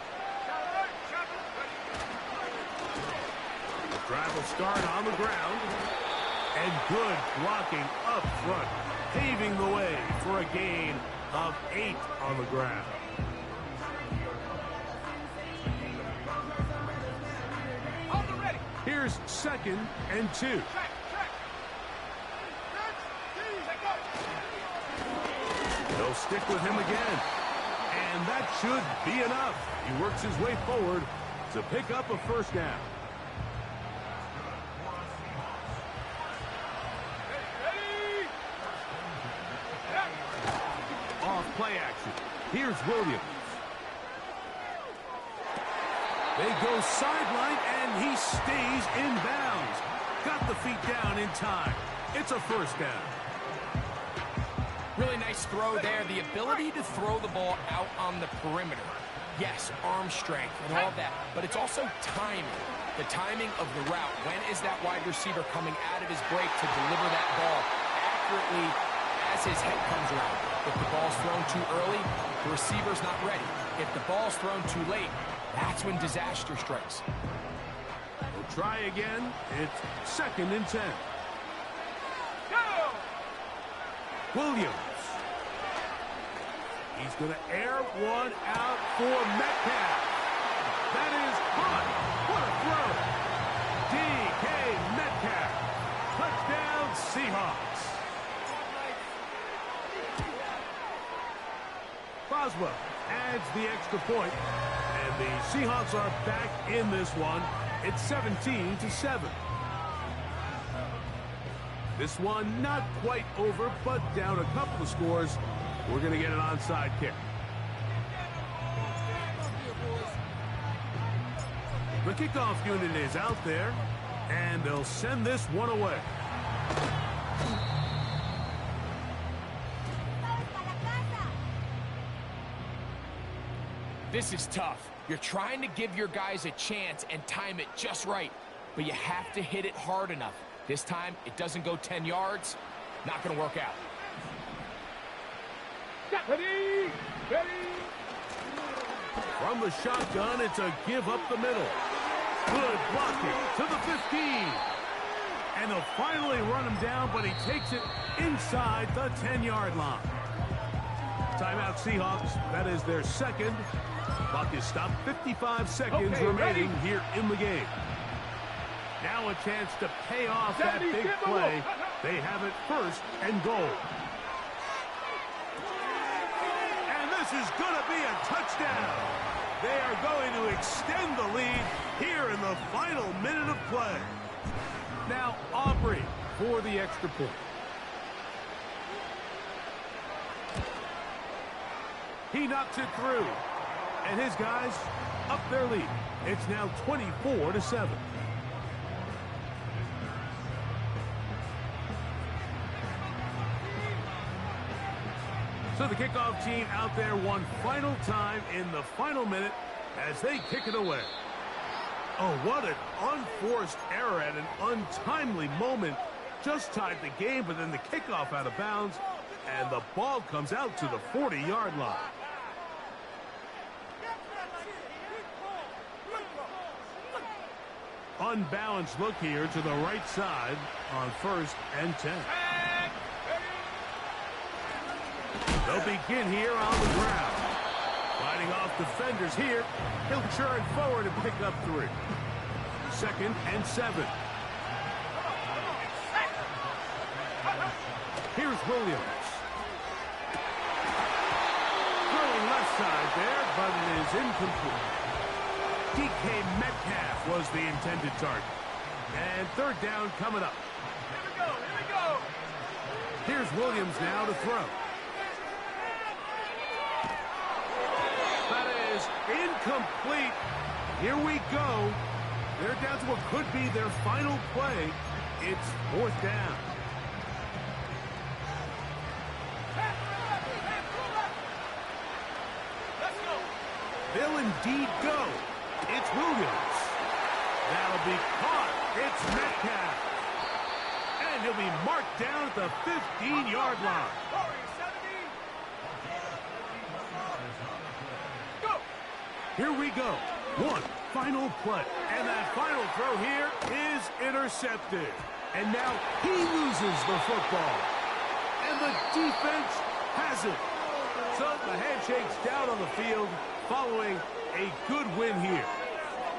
The drive will start on the ground. And good blocking up front, paving the way for a gain of 8 on the ground. Here's 2nd and 2. They'll stick with him again. And that should be enough. He works his way forward to pick up a first down. Off play action. Here's Williams. They go sideline, and he stays in bounds. Got the feet down in time. It's a first down. Really nice throw there. The ability to throw the ball out on the perimeter. Yes, arm strength and all that, but it's also timing. The timing of the route. When is that wide receiver coming out of his break to deliver that ball accurately as his head comes around? If the ball's thrown too early, the receiver's not ready. If the ball's thrown too late, that's when disaster strikes. We'll try again. It's 2nd and 10. Williams. He's going to air one out for Metcalf. That is hot. What a throw. DK Metcalf. Touchdown Seahawks. Boswell adds the extra point, and the Seahawks are back in this one. It's 17-7. This one not quite over, but down a couple of scores. We're going to get an onside kick. The kickoff unit is out there, and they'll send this one away. This is tough. You're trying to give your guys a chance and time it just right, but you have to hit it hard enough. This time, it doesn't go 10 yards. Not going to work out. Ready, ready. From the shotgun, it's a give up the middle. Good blocking to the 15. And they'll finally run him down, but he takes it inside the 10-yard line. Timeout Seahawks. That is their second. Clock is stopped. 55 seconds remaining here in the game. Now a chance to pay off that big play. They have it 1st and goal. And this is going to be a touchdown. They are going to extend the lead here in the final minute of play. Now Aubrey for the extra point. He knocks it through. And his guys up their lead. It's now 24-7. So the kickoff team out there one final time in the final minute as they kick it away. Oh, what an unforced error at an untimely moment. Just tied the game, but then the kickoff out of bounds, and the ball comes out to the 40-yard line. Unbalanced look here to the right side on 1st and 10. They'll begin here on the ground. Fighting off defenders here. He'll churn forward and pick up 3. 2nd and 7. Here's Williams. Throwing left side there, but it is incomplete. DK Metcalf was the intended target. And 3rd down coming up. Here we go. Here's Williams now to throw. That is incomplete. Here we go. They're down to what could be their final play. It's 4th down. They'll indeed go. It's Williams. That'll be caught. It's Metcalf. And he'll be marked down at the 15-yard line. Here we go. One final play. And that final throw here is intercepted. And now he loses the football. And the defense has it. So the handshake's down on the field following a good win here.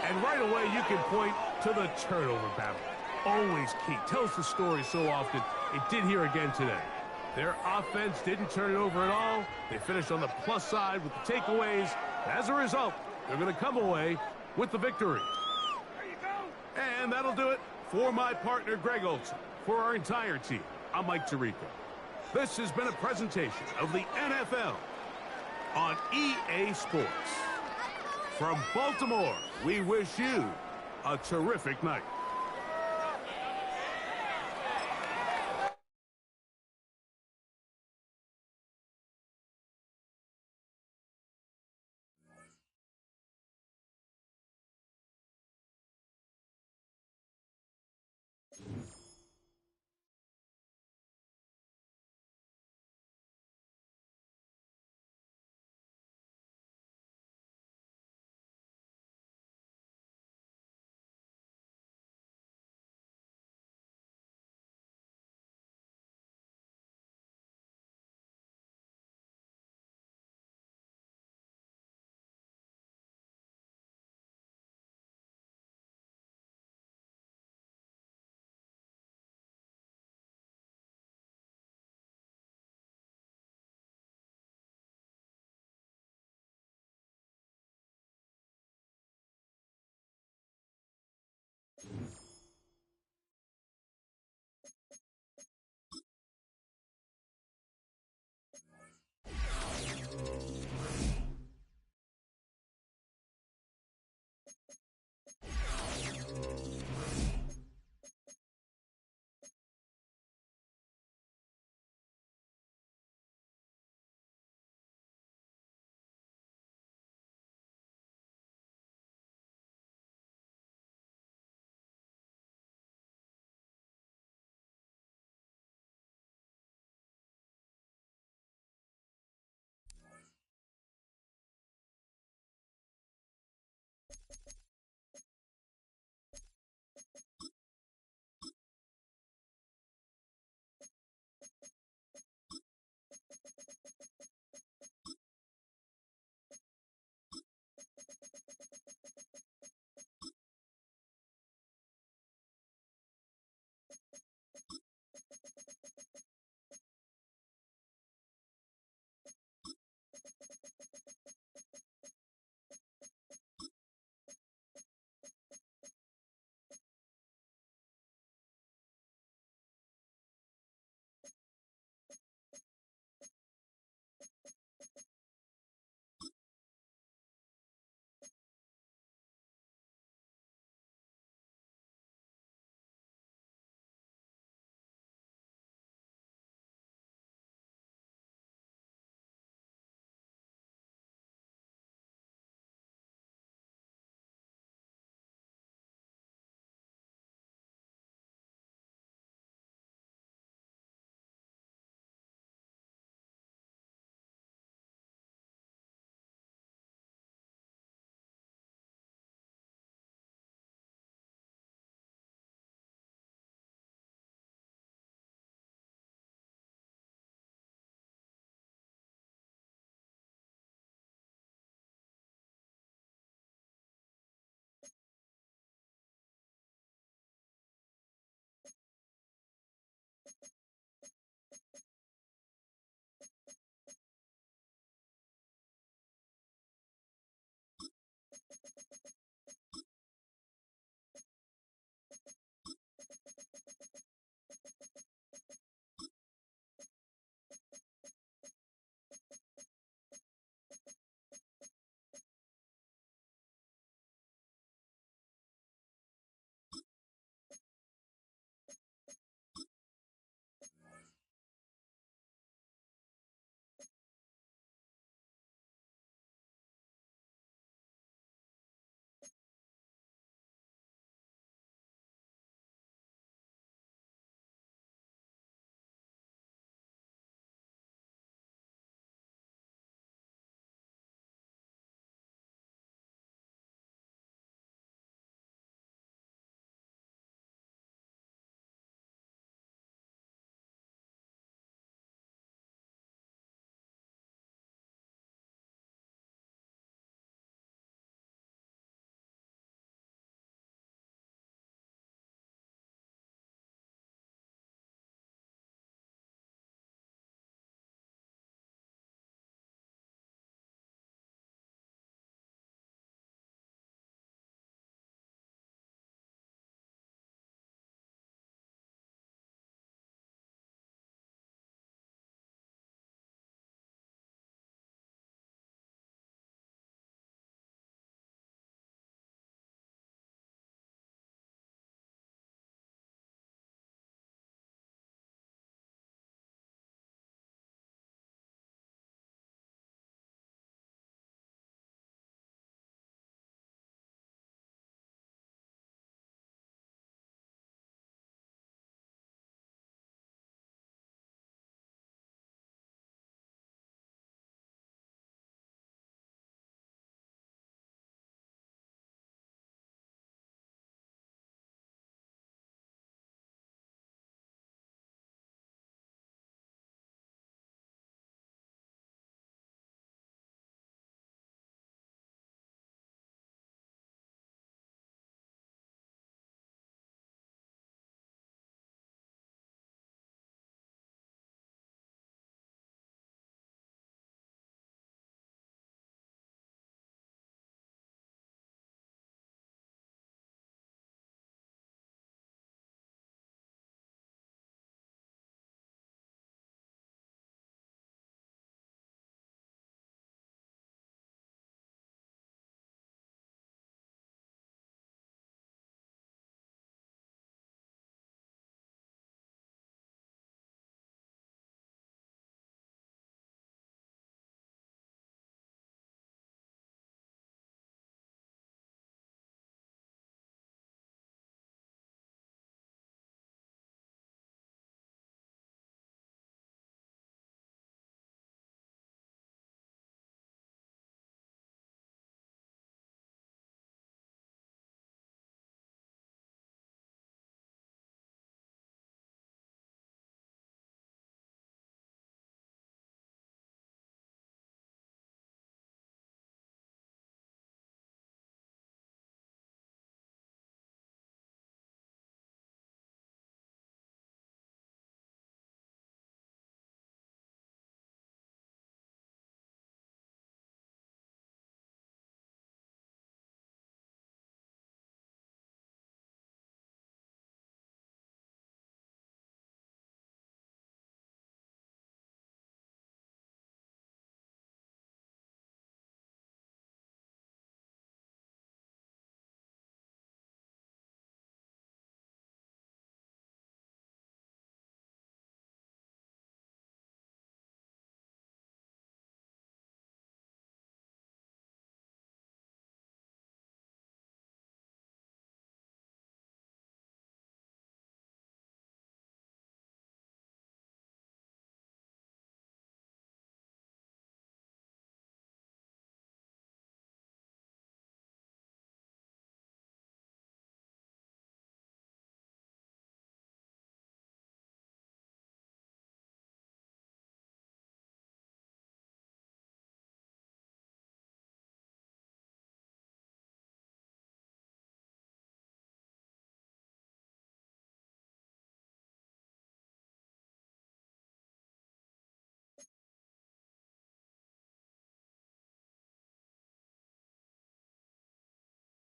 And right away you can point to the turnover battle. Always key. Tells the story so often. It did here again today. Their offense didn't turn it over at all. They finished on the plus side with the takeaways. As a result, they're going to come away with the victory. And that'll do it for my partner, Greg Olson. For our entire team, I'm Mike Tirico. This has been a presentation of the NFL on EA Sports. From Baltimore, we wish you a terrific night.